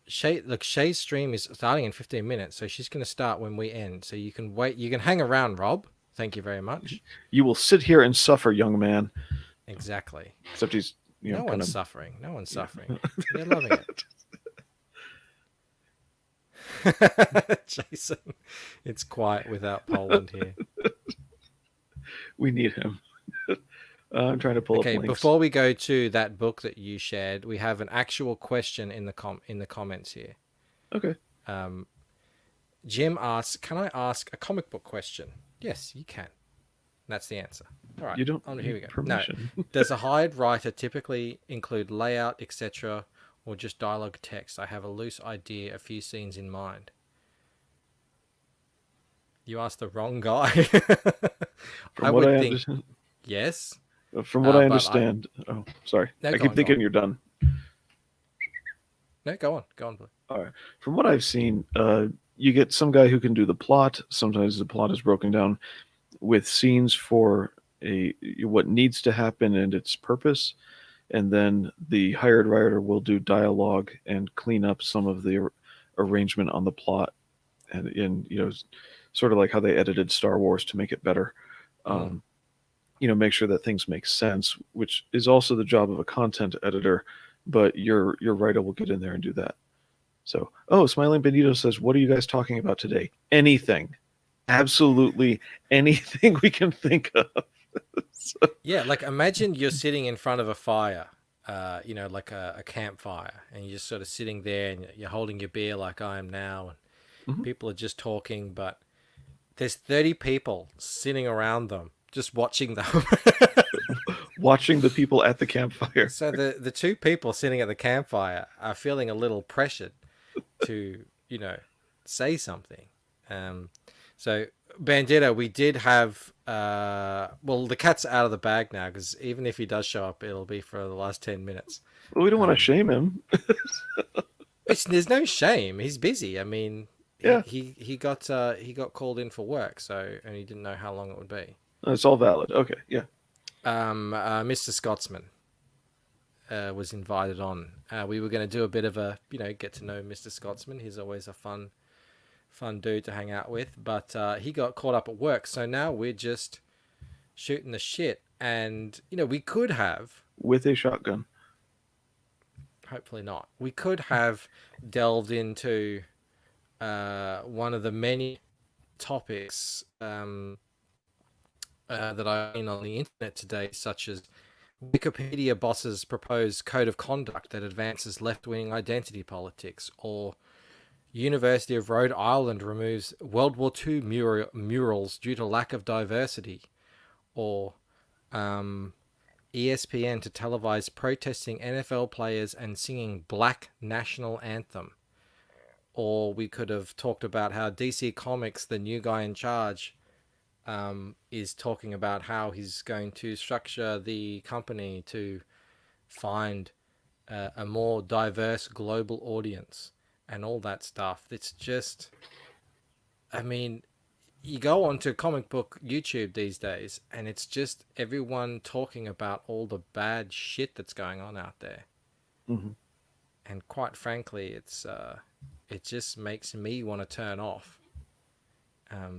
Shay's stream is starting in 15 minutes, so she's going to start when we end. So you can wait. You can hang around, Rob. Thank you very much. You will sit here and suffer, young man. Exactly. Except he's, No one's suffering. No one's suffering. They're loving it. Jason, it's quiet without Poland here. We need him. I'm trying to pull up links. Before we go to that book that you shared, we have an actual question in the comments here. Okay. Jim asks, "Can I ask a comic book question?" Yes, you can. That's the answer. All right. You don't. Here we go. Permission. No. Does a hired writer typically include layout, etc., or just dialogue text? I have a loose idea, a few scenes in mind. You asked the wrong guy. From what I understand. Yes. From what I understand. Oh, sorry. No, I keep thinking you're done. No, go on. Go on, please. All right. From what I've seen, you get some guy who can do the plot. Sometimes the plot is broken down with scenes for what needs to happen and its purpose, and then the hired writer will do dialogue and clean up some of the arrangement on the plot, and sort of like how they edited Star Wars to make it better. Make sure that things make sense, which is also the job of a content editor, but your writer will get in there and do that. So, Smiling Benito says, "What are you guys talking about today?" Anything. Absolutely anything we can think of. Yeah, like imagine you're sitting in front of a fire, like a campfire, and you're just sort of sitting there and you're holding your beer like I am now, and people are just talking, but there's 30 people sitting around them just watching them. Watching the people at the campfire. So the two people sitting at the campfire are feeling a little pressured to, say something. So Bandito, we did have, the cat's out of the bag now, because even if he does show up, it'll be for the last 10 minutes. Well, we don't want to shame him. There's no shame. He's busy. I mean, yeah. He got called in for work, and he didn't know how long it would be. It's all valid. Okay, yeah. Mr. Scotsman was invited on. We were going to do a bit of a, get to know Mr. Scotsman. He's always a fun dude to hang out with, but he got caught up at work, so now we're just shooting the shit, and we could have, with a shotgun, hopefully not, we could have delved into one of the many topics that I've seen on the internet today, such as Wikipedia boss's proposed code of conduct that advances left-wing identity politics, or University of Rhode Island removes World War II murals due to lack of diversity, or ESPN to televise protesting NFL players and singing Black National Anthem. Or we could have talked about how DC Comics, the new guy in charge, is talking about how he's going to structure the company to find a more diverse global audience and all that stuff. It's just, you go onto comic book YouTube these days, and it's just everyone talking about all the bad shit that's going on out there. Mm-hmm. And quite frankly, it just makes me want to turn off. I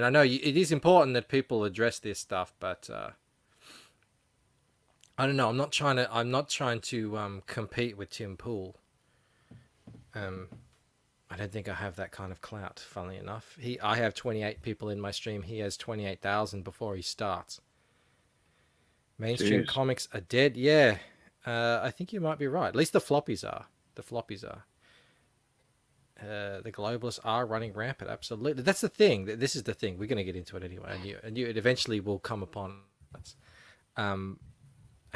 know it is important that people address this stuff, but I don't know. I'm not trying to compete with Tim Pool. I don't think I have that kind of clout. Funnily enough, I have 28 people in my stream. He has 28,000 before he starts. Mainstream comics are dead. Yeah, I think you might be right. At least the floppies are. The globalists are running rampant. Absolutely. That's the thing. This is the thing. We're going to get into it anyway. And it eventually will come upon us.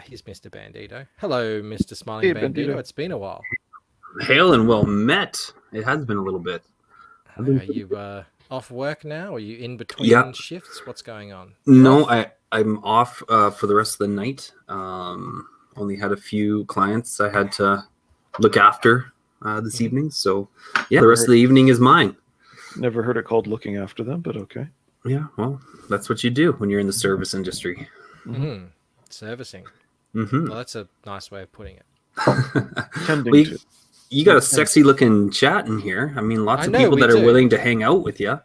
Here's Mr. Bandito. Hello, Mr. Smiling Bandito. It's been a while. Hail and well met. It has been a little bit. Are you off work now? Are you in between shifts? What's going on? No, I'm off for the rest of the night. Only had a few clients I had to look after this evening. So yeah, the rest of the evening is mine. Never heard it called looking after them, but okay. Yeah, well, that's what you do when you're in the service industry. Mm-hmm. Servicing. Mm-hmm. Well, that's a nice way of putting it. Tending Well, to. you got a sexy looking chat in here. I mean, lots I of know, people we that are do. willing to hang out with you.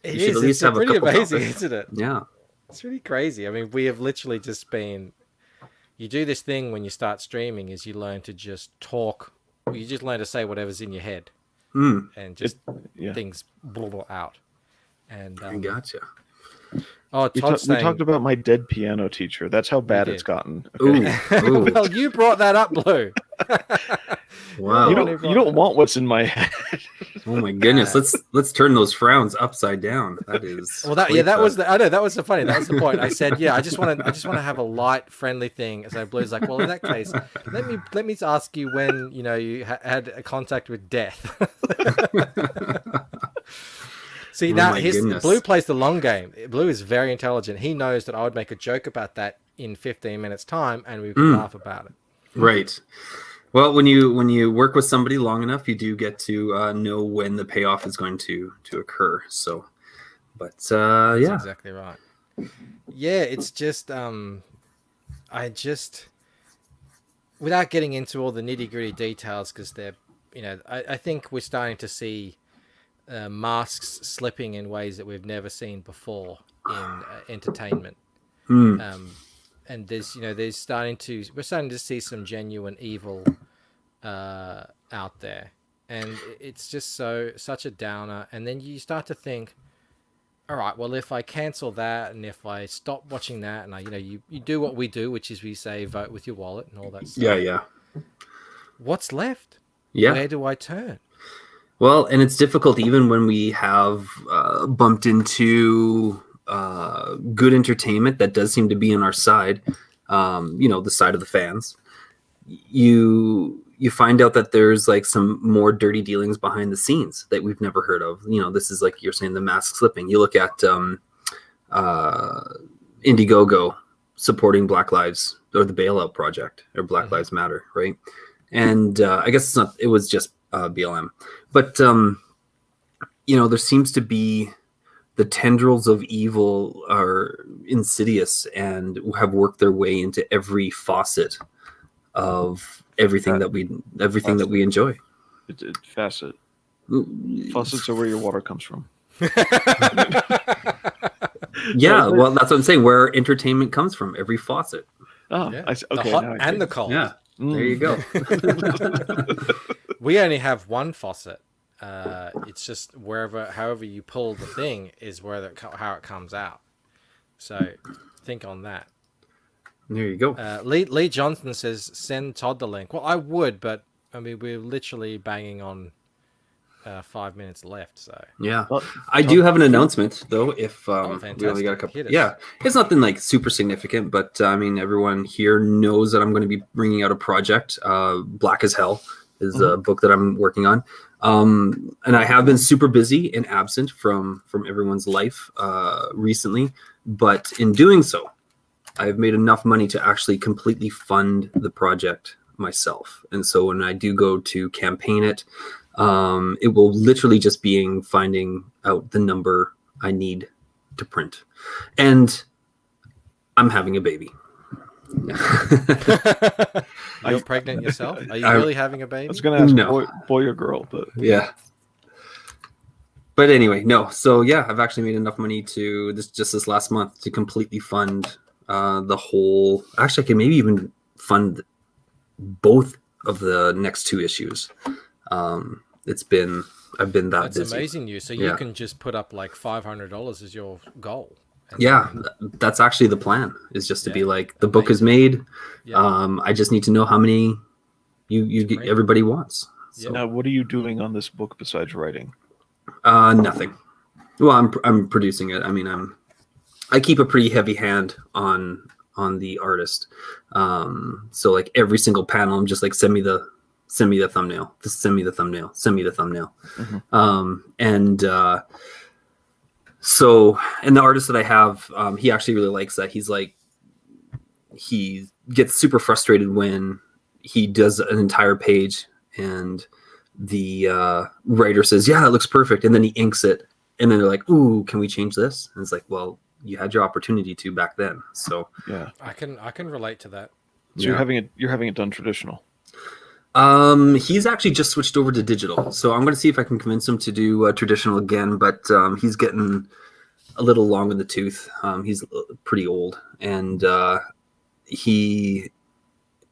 It You should is. at least It's have a pretty couple amazing, topics. isn't it? Yeah. It's really crazy. I mean, we have literally just been. You do this thing when you start streaming, is you learn to just talk. You just learn to say whatever's in your head, Mm, and just Yeah. things blah out. And I gotcha. oh, We, Todd's we saying, talked about my dead piano teacher. That's how bad it's did. gotten. Ooh, ooh. well, you brought that up, Blue. Wow. You don't want what's in my head. Oh my goodness. Let's turn those frowns upside down. That is Well, that quite was I know that was the funny. That was the point. I said, yeah, I just want to have a light, friendly thing. So Blue's like, well, in that case, let me ask you when you had a contact with death. See, Oh now my his goodness. Blue plays the long game. Blue is very intelligent. He knows that I would make a joke about that in 15 minutes time, and we could laugh about it. Right. Well, when you work with somebody long enough, you do get to know when the payoff is going to occur. So, but That's yeah, exactly right. Yeah, it's just I just without getting into all the nitty gritty details, because they're I think we're starting to see masks slipping in ways that we've never seen before in entertainment. And we're starting to see some genuine evil out there, and it's just such a downer. And then you start to think, all right, well, if I cancel that and if I stop watching that, and you do what we do, which is we say vote with your wallet and all that stuff. yeah. What's left? Yeah. Where do I turn? Well, and it's difficult even when we have bumped into good entertainment that does seem to be on our side, the side of the fans. You find out that there's like some more dirty dealings behind the scenes that we've never heard of. This is like you're saying, the mask slipping. You look at Indiegogo supporting Black Lives or the Bailout Project or Black Lives Matter, right? And I guess it was just BLM, but there seems to be the tendrils of evil are insidious and have worked their way into every faucet of everything that we enjoy. It's facet. Faucets are where your water comes from. Yeah, well, that's what I'm saying. Where entertainment comes from, every faucet. Oh, Yeah. okay. The hot now I and see. the cold. Yeah, there you go. We only have one faucet. It's just however you pull the thing is how it comes out. So think on that. There you go. Lee Johnson says send Todd the link. Well, I would, but I mean we're literally banging on 5 minutes left. So Yeah, Well, I do have an announcement though. If we only fantastic. got a couple, Hit us. yeah, it's nothing like super significant, but I mean everyone here knows that I'm going to be bringing out a project. Black as Hell is a book that I'm working on, and I have been super busy and absent from everyone's life recently. But in doing so, I've made enough money to actually completely fund the project myself. And so when I do go to campaign it, it will literally just be finding out the number I need to print. And I'm having a baby. you're pregnant yourself? Are you I- really having a baby? I was going to ask No. boy or girl, but Yeah. But anyway, no. So yeah, I've actually made enough money to this last month to completely fund the whole. Actually, I can maybe even fund both of the next two issues. I've been that That's busy. amazing news. So Yeah. you can just put up like $500 as your goal. And Yeah, that's actually the plan. Is just to be Yeah, like the book is made. Yeah. I just need to know how many you Great. everybody wants. So, now what are you doing on this book besides writing? nothing. Well, I'm producing it. I mean, I keep a pretty heavy hand on the artist. So like every single panel, I'm just like send me the thumbnail. Just send me the thumbnail. Send me the thumbnail. Mhm. And So, and the artist that I have, he actually really likes that. He's like, he gets super frustrated when he does an entire page and the writer says, yeah, that looks perfect. And then he inks it. And then they're like, ooh, can we change this? And it's like, well, you had your opportunity to back then. So Yeah. I can relate to that. So you're having it done traditional. He's actually just switched over to digital. So I'm going to see if I can convince him to do traditional again, but he's getting a little long in the tooth. He's pretty old, and he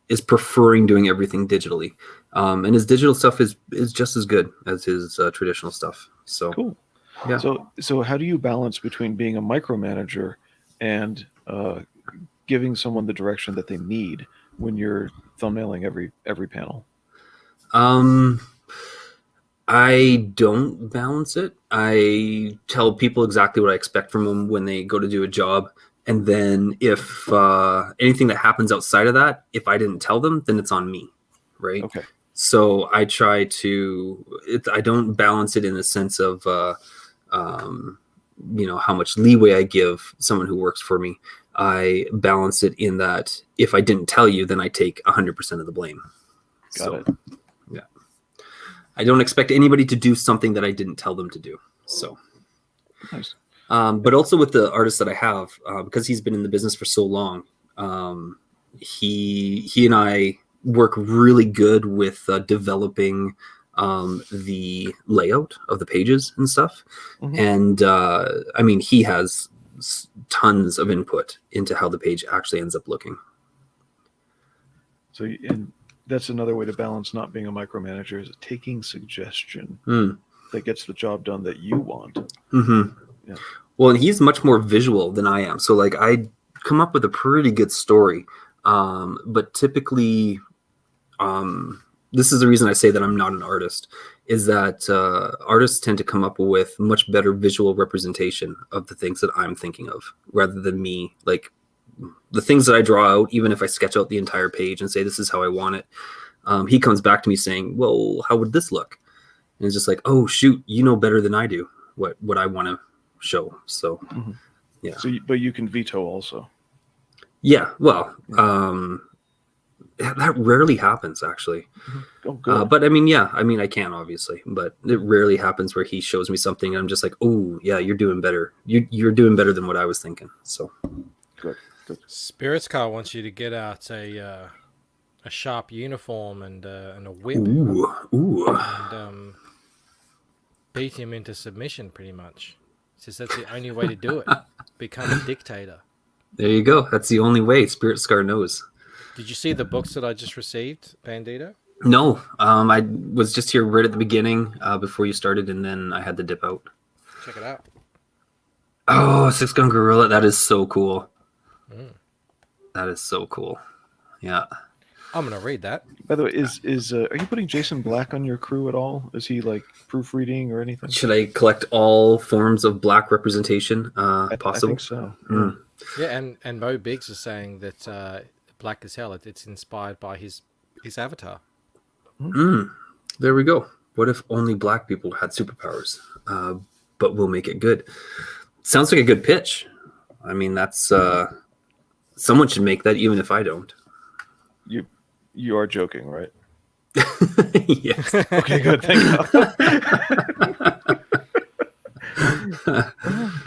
is preferring doing everything digitally. And his digital stuff is just as good as his traditional stuff. So Cool. Yeah. So how do you balance between being a micromanager and giving someone the direction that they need when you're thumbnailing every panel? I don't balance it. I tell people exactly what I expect from them when they go to do a job. And then if anything that happens outside of that, if I didn't tell them, then it's on me. Right. Okay. So I try to, I don't balance it in the sense of, how much leeway I give someone who works for me. I balance it in that if I didn't tell you, then I take 100% of the blame. Got it. Yeah. I don't expect anybody to do something that I didn't tell them to do. So Nice. but also with the artist that I have, because he's been in the business for so long, he and I work really good with developing the layout of the pages and stuff. Mhm. And he has tons of input into how the page actually ends up looking. So and that's another way to balance not being a micromanager, is taking suggestion that gets the job done that you want. Mm-hmm. Yeah. Well, and he's much more visual than I am. So like I come up with a pretty good story. But typically, this is the reason I say that I'm not an artist, is that artists tend to come up with much better visual representation of the things that I'm thinking of rather than me. Like the things that I draw out, even if I sketch out the entire page and say, this is how I want it. He comes back to me saying, well, how would this look? And it's just like, oh, shoot, you know better than I do what I want to show. So, yeah. So, but you can veto also. Yeah. Well, that rarely happens actually. Oh, good. But I can obviously, but it rarely happens where he shows me something and I'm just like, oh yeah, you're doing better. You're doing better than what I was thinking. So Good. Spirits Car wants you to get out a sharp uniform and a whip ooh. and beat him into submission. Pretty much, says that's the only way to do it. Become a dictator. There you go. That's the only way. Spirit Scar knows. Did you see the books that I just received, Bandito? No, I was just here right at the beginning before you started, and then I had to dip out. Check it out. Oh, Six Gun Gorilla. That is so cool. That is so cool. Yeah. I'm gonna read that. By the way, are you putting Jason Black on your crew at all? Is he like proofreading or anything? Should I collect all forms of black representation possible? I think so. Yeah, and Mo Biggs is saying that Black as Hell, it's inspired by his avatar. There we go. What if only black people had superpowers? But we'll make it good. Sounds like a good pitch. I mean, that's someone should make that, even if I don't. You are joking, right? Yes. Okay, good. Thank you.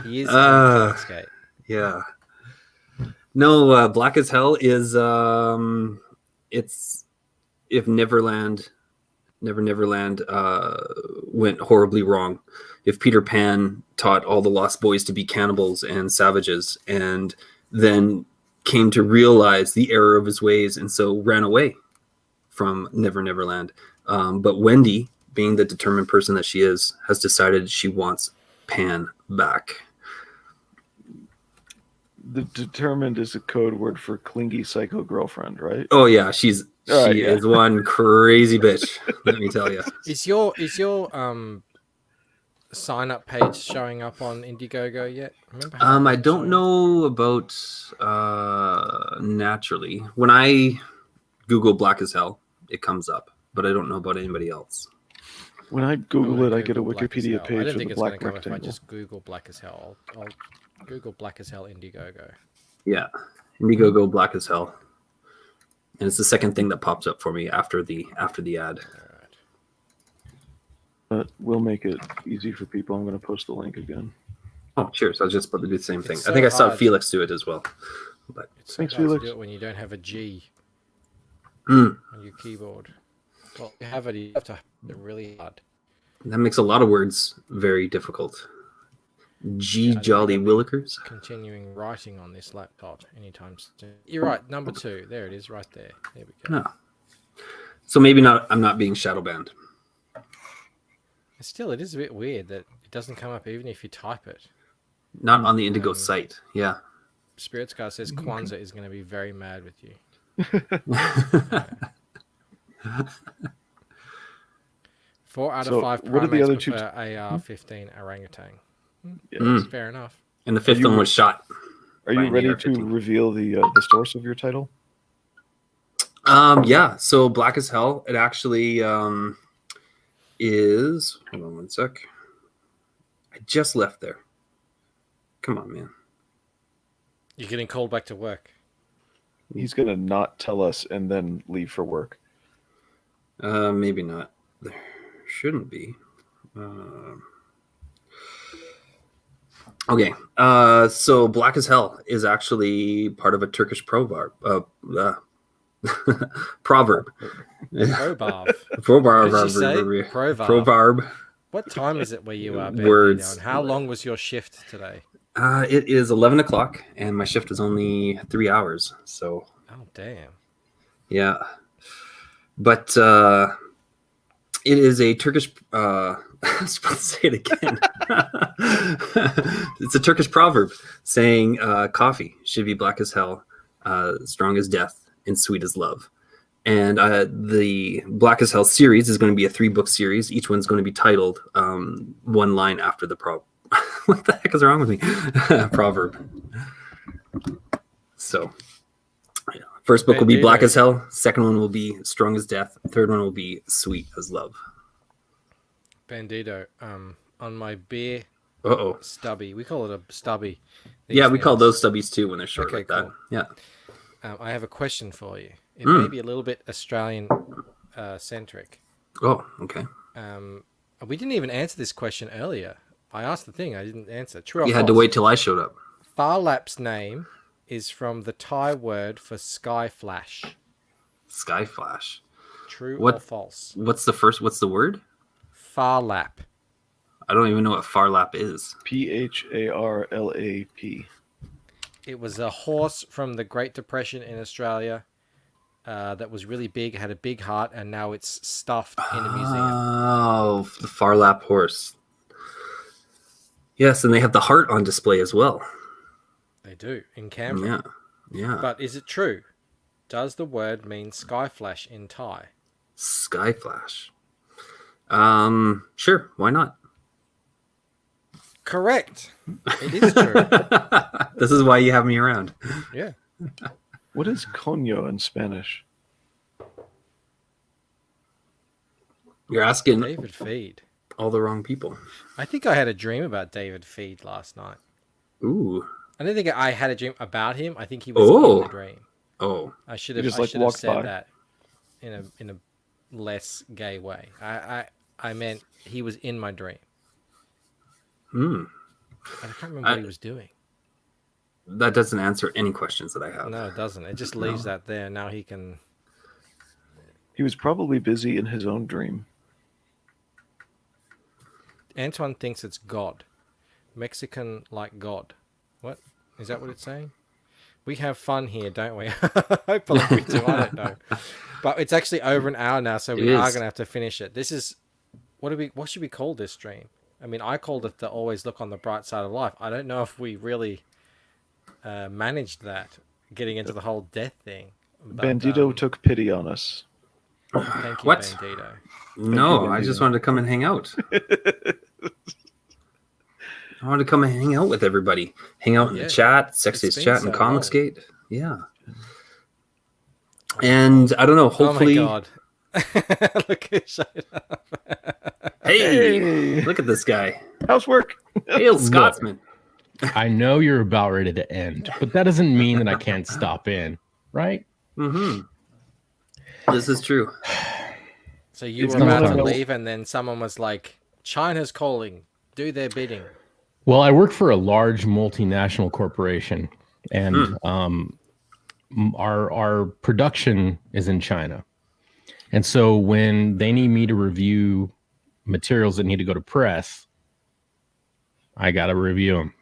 He is Skate. Yeah. No, Black as Hell is it's if Neverland went horribly wrong. If Peter Pan taught all the Lost Boys to be cannibals and savages and then came to realize the error of his ways and so ran away from Neverland. But Wendy, being the determined person that she is, has decided she wants Pan back. The determined is a code word for clingy psycho girlfriend, right? Oh yeah, she is yeah. one crazy bitch. Let me tell you. Is your sign up page showing up on Indiegogo yet? Remember I don't know about Naturally. When I Google Black as Hell, it comes up, but I don't know about anybody else. When I Google Oh, it, I get a Google Black as Wikipedia Hell. I page don't with think a it's going black to come if I rectangle. just Google Black as Hell. I'll Google Black as Hell Indiegogo. Yeah, Indiegogo Black as Hell, and it's the second thing that pops up for me after the ad. All right. But we'll make it easy for people. I'm going to post the link again. Oh, cheers! I was just about to do the same thing. It's I think so I saw hard. Felix do it as well. But It's so Thanks, hard Felix. to do it when you don't have a G mm, on your keyboard. Well, you have it. You have to it really hard. that makes a lot of words very difficult. G Yeah, I Jolly think I'll be Willikers. continuing writing on this laptop anytime soon. You're right. Number 2. There it is, right there. There we go. No. So maybe not. I'm not being shadow banned. Still, it is a bit weird that it doesn't come up even if you type it. Not on the Indigo site. Yeah. Spirit Scar says Kwanzaa is going to be very mad with you. 4 out of So, 5 what are the primates other two prefer AR-15 orangutan. Yeah. Mm. Fair enough. And the fifth you- one was shot. Are By you an ready to AR-15. reveal the source of your title? Yeah. So Black as Hell. It actually is. Hold on one sec. I just left there. Come on, man. You're getting called back to work. He's going to not tell us and then leave for work. Maybe not. There shouldn't be. Okay. So Black as Hell is actually part of a Turkish proverb. Proverb. Probarb. Proverb. What did you say? Proverb. Proverb. What time is it where you are, Bandito? Words. And how long was your shift today? It is 11 o'clock, and my shift is only 3 hours. So Oh, damn. yeah, but it is a Turkish. I was about to say it again. It's a Turkish proverb saying coffee should be black as hell, strong as death, and sweet as love. And the Black as Hell series is going to be a 3-book series. Each one's going to be titled one line after the proverb. What the heck is wrong with me? Proverb. So, yeah. First book will be Black as Hell. Second one will be Strong as Death. Third one will be Sweet as Love. Bandito, on my beer Uh-oh. stubby, we call it a stubby. Yeah, we these call days. those stubbies too when they're short Okay, like that. cool. Yeah. I have a question for you. It may be a little bit Australian centric. Oh, okay. We didn't even answer this question earlier. I asked the thing, I didn't answer. True or You had to false? wait till I showed up. Farlap's name is from the Thai word for sky flash. Sky Flash. True What- or false? What's the word? Farlap. I don't even know what Farlap is. Pharlap. It was a horse from the Great Depression in Australia that was really big, had a big heart, and now it's stuffed in a museum. Oh, the Farlap horse. Yes, and they have the heart on display as well. They do, in Canberra. Yeah. Yeah. But is it true? Does the word mean sky flash in Thai? Sky Flash. Sure, why not? Correct. It is true. This is why you have me around. Yeah. What is coño in Spanish? You're asking David Feed. all the wrong people. I think I had a dream about David Feed last night. Ooh. I don't think I had a dream about him. I think he was Oh. in the dream. Oh. I should You have, just, like, I should have walked said by. that in a less gay way. I meant he was in my dream. Hmm. I can't remember what he was doing. That doesn't answer any questions that I have. No, it doesn't. It just leaves that there. Now he can. He was probably busy in his own dream. Antoine thinks it's God. Mexican like God. What? Is that what it's saying? We have fun here, don't we? Hopefully we do. I don't know. But it's actually over an hour now, so we It are is. going to have to finish it. This is... What should we call this stream? I mean, I called it the always look on the bright side of life. I don't know if we really managed that, getting into the whole death thing. But, Bandito took pity on us. Thank you, What? Bandito. No, you, I just Bandito. wanted to come and hang out. I wanted to come and hang out with everybody. Hang out in Yeah. the chat, It's sexiest been chat so and long. Comicsgate. Yeah. And I don't know, hopefully Oh my god. Look who showed up. Hey, look at this guy. How's work? Hail Scotsman. I know you're about ready to end, but that doesn't mean that I can't stop in, right? Mm-hmm. This is true. So you It's were about to sometimes. leave, and then someone was like, "China's calling. Do their bidding." Well, I work for a large multinational corporation, and our production is in China. And so when they need me to review materials that need to go to press, I got to review them.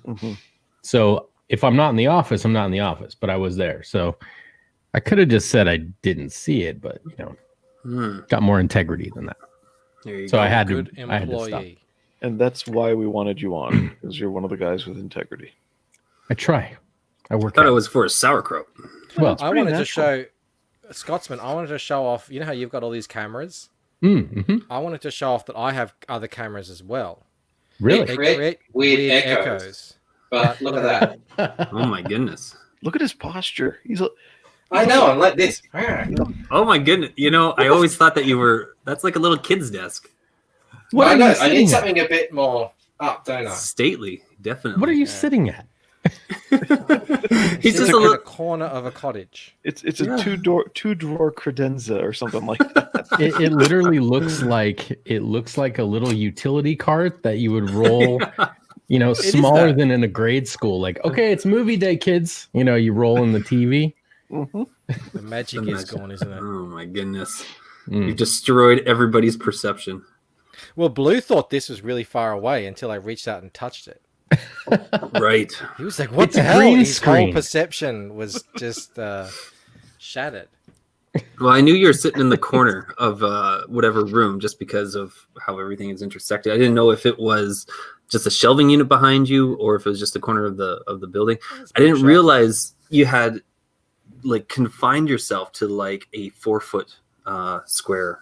Mhm. So if I'm not in the office, I'm not in the office, but I was there. So I could have just said I didn't see it, but got more integrity than that. There you So go. I had Good to. I had to stop. employee. And that's why we wanted you on, because you're one of the guys with integrity. I try. I I work. thought at it it. was for a sauerkraut. Well, It's I pretty wanted to natural. show Scotsman. I wanted to show off. You know how you've got all these cameras. mm-hmm. I wanted to show off that I have other cameras as well. Really? They Create weird echoes. But look at that. Oh my goodness. Look at his posture. I know. I'm like this. Oh my goodness. You know, I always thought that you were. That's like a little kid's desk. What I are know. you I sitting need at? something a bit more up, don't I? Stately, definitely. What are you Yeah. sitting at? He's Sitting just a in little. a corner of a cottage. It's Yeah. a two drawer credenza or something like that. It literally looks like a little utility cart that you would roll, is smaller that. than in a grade school. Like, okay, it's movie day, kids. You roll in the TV. Mhm. The magic is gone, isn't it? Oh my goodness. Mm. You've destroyed everybody's perception. Well, Blue thought this was really far away until I reached out and touched it. Right. He was like, "What It's the a hell?" green His whole screen. perception was just shattered. Well, I knew you were sitting in the corner of whatever room just because of how everything is intersected. I didn't know if it was just a shelving unit behind you or if it was just the corner of the building. I didn't realize you had like confined yourself to like a 4-foot square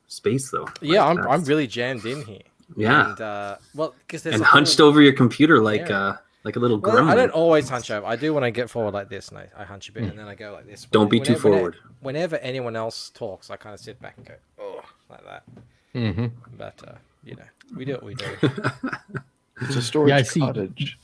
space though. Yeah, Like, I'm that's- really jammed in here. Yeah. And well, because there's And a hunched whole- over your computer like Yeah. like a little Well, gremlin. I don't always hunch over. I do when I get forward like this, and I hunch a bit, and then I go like this. Don't be too forward. Whenever anyone else talks, I kind of sit back and go, "Oh," like that. Mm-hmm. But we do what we do. It's a storage Yeah, I see. cottage.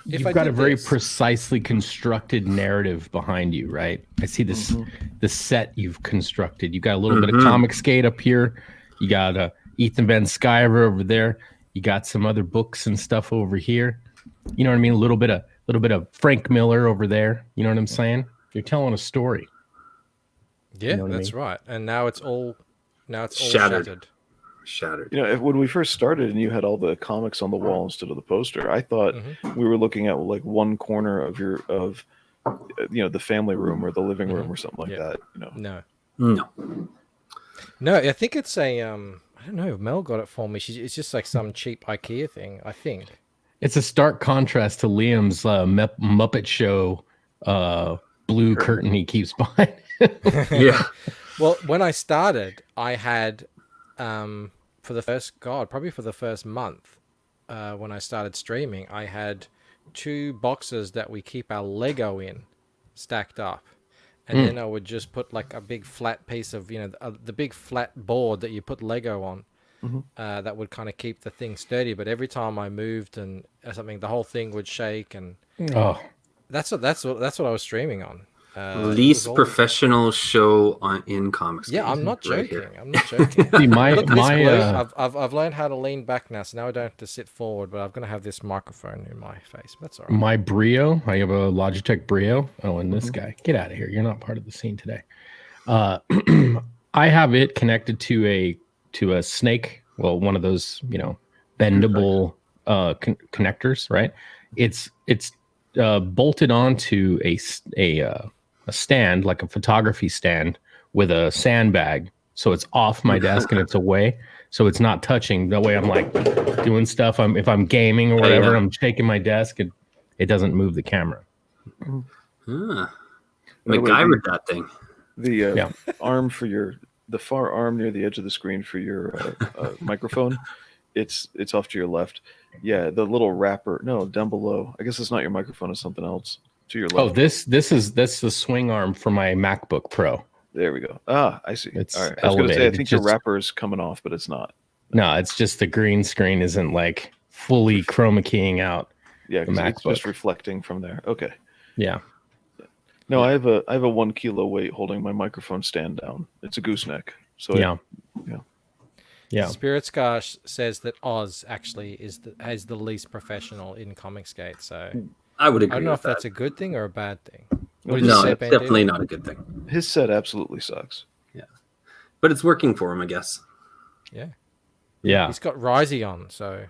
If You've I got a did very this- precisely constructed narrative behind you, right? I see this the set you've constructed. You got a little bit of Mhm. Comic Skate up here. You got Ethan Van Sciver over there. You got some other books and stuff over here. You know what I mean? A little bit of Frank Miller over there. You know what I'm saying? You're telling a story. Yeah, know what I that's right. And now it's all Shattered. shattered. Shattered. When we first started and you had all the comics on the wall instead of the poster, I thought we were looking at like one corner of the family room or the living room or something like Yeah. that. No, No. no, I think it's a I don't know. Mel got it for me. It's just like some cheap IKEA thing, I think. It's a stark contrast to Liam's Muppet Show blue curtain he keeps behind. Yeah. Well, when I started, I had for the first month, when I started streaming, I had 2 boxes that we keep our Lego in stacked up. And then I would just put like a big flat piece of, the big flat board that you put Lego on, that would kind of keep the thing sturdy. But every time I moved and something, the whole thing would shake, and Oh, that's what I was streaming on. It Least was all- professional show in comics. Yeah, I'm not right joking. here. I'm not joking. see, my Look at this, Blue. my I've learned how to lean back now, so now I don't have to sit forward, but I'm going to have this microphone in my face. That's all right. my Brio. I have a Logitech Brio. Oh, and this guy, get out of here! You're not part of the scene today. I have it connected to a snake. Well, one of those bendable connectors, right? It's bolted onto a stand, like a photography stand, with a sandbag, so it's off my desk and it's away, so it's not touching. That way, I'm like doing stuff. If I'm gaming or whatever, yeah. I'm shaking my desk, and it doesn't move the camera. Ah. By the way, MacGyvered that thing. The Yeah. arm for the far arm near the edge of the screen for your microphone, it's off to your left. Yeah, the little wrapper. No, down below. I guess it's not your microphone. It's something else to your Oh, left. that's the swing arm for my MacBook Pro. There we go. Ah, I see. It's All right. I was going to say, I elevated. think It's your just- wrapper is coming off, but it's not. No, it's just the green screen isn't like fully chroma keying out. Yeah, The 'cause it's just MacBook. reflecting from there. Okay. Yeah. No, I have a 1 kilo weight holding my microphone stand down. It's a gooseneck. So Yeah. yeah. Yeah. Spirit Scar says that Oz actually has the least professional in Comicsgate. So I would I agree. don't know if with that's that. a good thing or a bad thing. No, What did you No, say, it's Bandito? definitely not a good thing. His set absolutely sucks. But it's working for him, I guess. Yeah, Yeah. he's got Risey on, so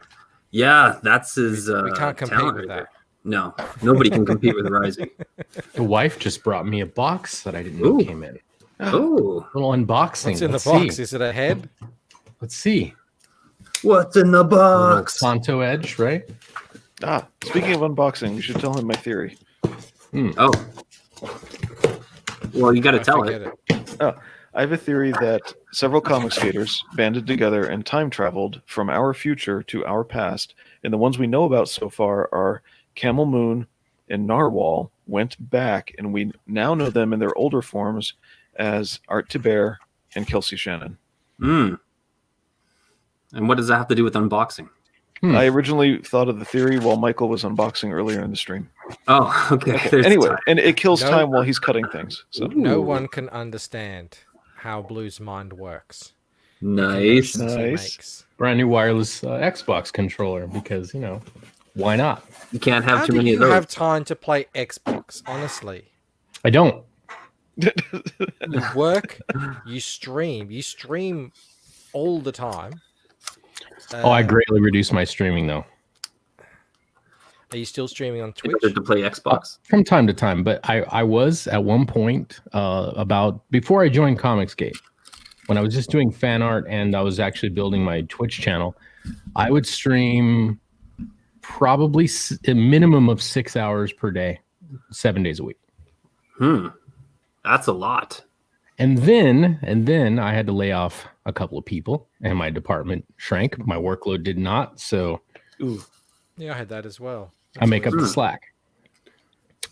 Yeah, that's his. we can't compete talent with right that. there. No, nobody can compete with Rising. The wife just brought me a box that I didn't know Ooh. came in. Oh, Little unboxing. What's in the Let's box? see. Is it a head? Let's see. what's in the A little box? Santo Edge, right? Speaking of unboxing, you should tell him my theory. Oh, well, you got to I tell forget it. I have a theory that several comic skaters banded together and time traveled from our future to our past, and the ones we know about so far are Camel Moon and Narwhal went back, and we now know them in their older forms as Art Tiber and Kelsey Shannon. Hmm. And what does that have to do with unboxing? I originally thought of the theory while Michael was unboxing earlier in the stream. Oh, okay. There's Anyway, time. and it kills No. time while he's cutting things. So No Ooh. one can understand how Blue's mind works. Nice. Connections he Nice. makes. Brand new wireless Xbox controller because, why not? You can't have How too do many you of those. have time to play Xbox? Honestly, I don't. you work, you stream all the time. I greatly reduced my streaming though. Are you still streaming on In Twitch? order to play Xbox. From time to time, but I was at one point about before I joined Comicsgate, when I was just doing fan art and I was actually building my Twitch channel, I would stream probably a minimum of 6 hours per day, 7 days a week. That's a lot. And then I had to lay off a couple of people and my department shrank. My workload did not. So Ooh. Yeah, I had that as well. I make up the Hmm. slack.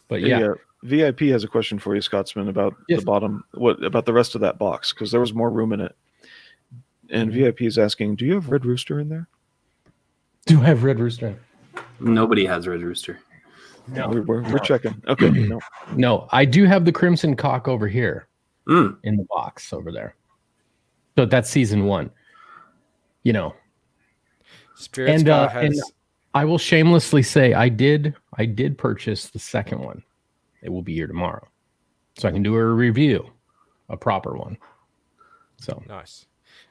But Hey, yeah, VIP has a question for you, Scotsman, about Yes. the bottom. What about the rest of that box? Because there was more room in it. And VIP is asking, do you have Red Rooster in there? do I have Red Rooster? Nobody has Red Rooster. No. We're checking. Okay. No. No, I do have the Crimson Cock over here Mm. in the box over there. So that's season 1. Spirit And, Scar and has. I will shamelessly say I did purchase the second one. It will be here tomorrow. So I can do a review, a proper one. So Nice.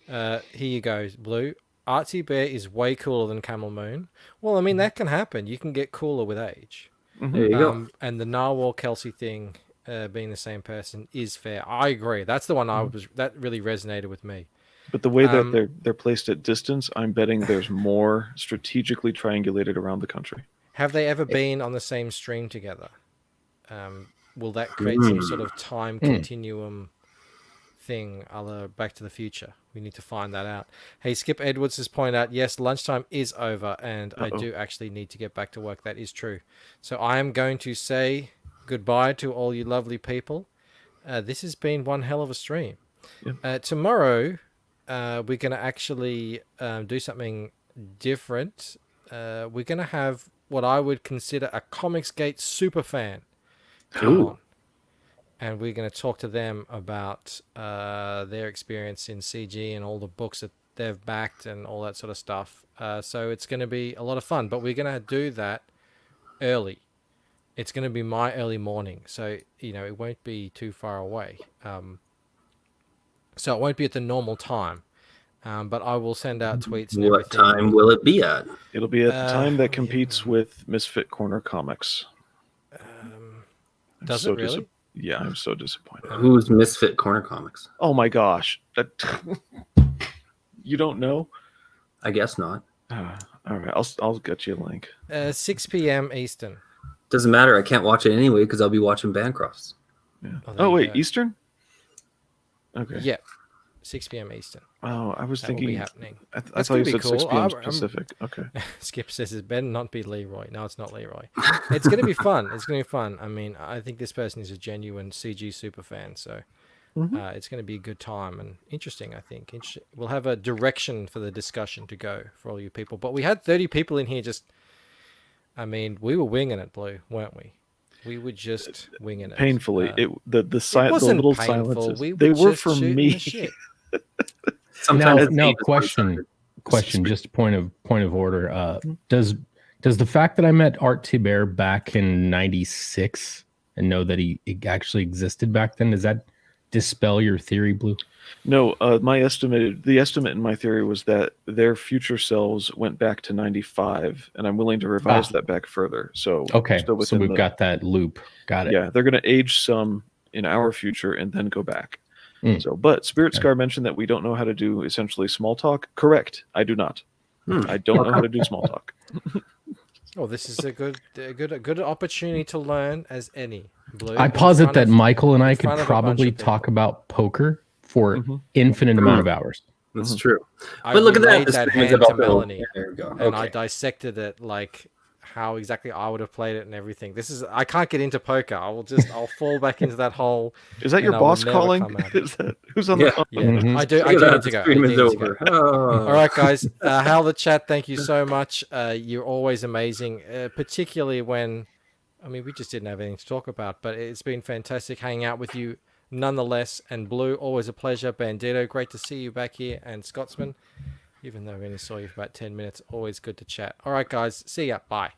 Here you go, Blue. Artsy Bear is way cooler than Camel Moon. Well, I mean, that can happen. You can get cooler with age. There you go. And the Narwhal Kelsey thing, being the same person, is fair. I agree. That's the one that really resonated with me. But the way that they're placed at distance, I'm betting there's more strategically triangulated around the country. Have they ever been on the same stream together? Will that create some sort of time continuum thing a la Back to the Future? We need to find that out. Hey, Skip Edwards has pointed out, yes, lunchtime is over, and I do actually need to get back to work. That is true. So I am going to say goodbye to all you lovely people. This has been one hell of a stream. Tomorrow, we're going to actually do something different. We're going to have what I would consider a Comicsgate super fan come on. And we're going to talk to them about their experience in CG and all the books that they've backed and all that sort of stuff. So it's going to be a lot of fun, but we're going to do that early. It's going to be my early morning, so it won't be too far away. So it won't be at the normal time, but I will send out tweets. And What everything. time will it be at? It'll be at the time that competes with Misfit Corner Comics. I'm Does it really? Yeah, I'm so disappointed. Who's Misfit Corner Comics? Oh my gosh. That you don't know? I guess not. All right, I'll get you a link. 6 p.m. Eastern. Doesn't matter. I can't watch it anyway because I'll be watching Bancrofts. Yeah. Oh, there Oh you wait, go. Eastern? Okay. Yeah, 6 p.m. Eastern. Oh, I was That will be thinking. happening. I That's thought you gonna be said 6 cool. p.m. I'm- Pacific. Okay. Skip says it better not be Leroy. No, it's not Leroy. It's going to be fun. It's going to be fun. I mean, I think this person is a genuine CG super fan, so It's going to be a good time and interesting, I think. We'll have a direction for the discussion to go for all you people. But we had 30 people in here we were winging it, Blue, weren't we? We were just winging it. Painfully. It The wasn't little painful. silences. We They were just for shooting me. the shit. Sometimes Now, it's question. Just point of order. Does the fact that I met Art Tiber back in '96 and know that he actually existed back then, does that dispel your theory, Blue? No, the estimate in my theory was that their future selves went back to 95, and I'm willing to revise that back further. So Okay, still so within we've got that loop. Got it. Yeah, they're going to age some in our future and then go back. Mm. So, but Spirit Scar mentioned that we don't know how to do essentially small talk. Correct. I do not. I don't know how to do small talk. Well, this is a good opportunity to learn as any. Blue. I in posit front that of- Michael and I in could front of a bunch probably of people. talk about poker for infinite amount of hours. That's true. I But look at that. relayed This that thing is hand to about the- Melanie, Yeah, there you go. and I Okay. dissected it like how exactly I would have played it and everything. I can't get into poker. I'll fall back into that hole. Is that your And I will boss never calling? come out of it. Is that who's on the Yeah. phone? Yeah, Mhm. I do Look at need that, to the go. I stream do is need to over. go. Oh. All right, guys. Hal the chat, thank you so much. You're always amazing, particularly when, we just didn't have anything to talk about, but it's been fantastic hanging out with you nonetheless. And Blue, always a pleasure. Bandito, great to see you back here. And Scotsman, even though I only saw you for about 10 minutes, always good to chat. All right, guys. See ya. Bye.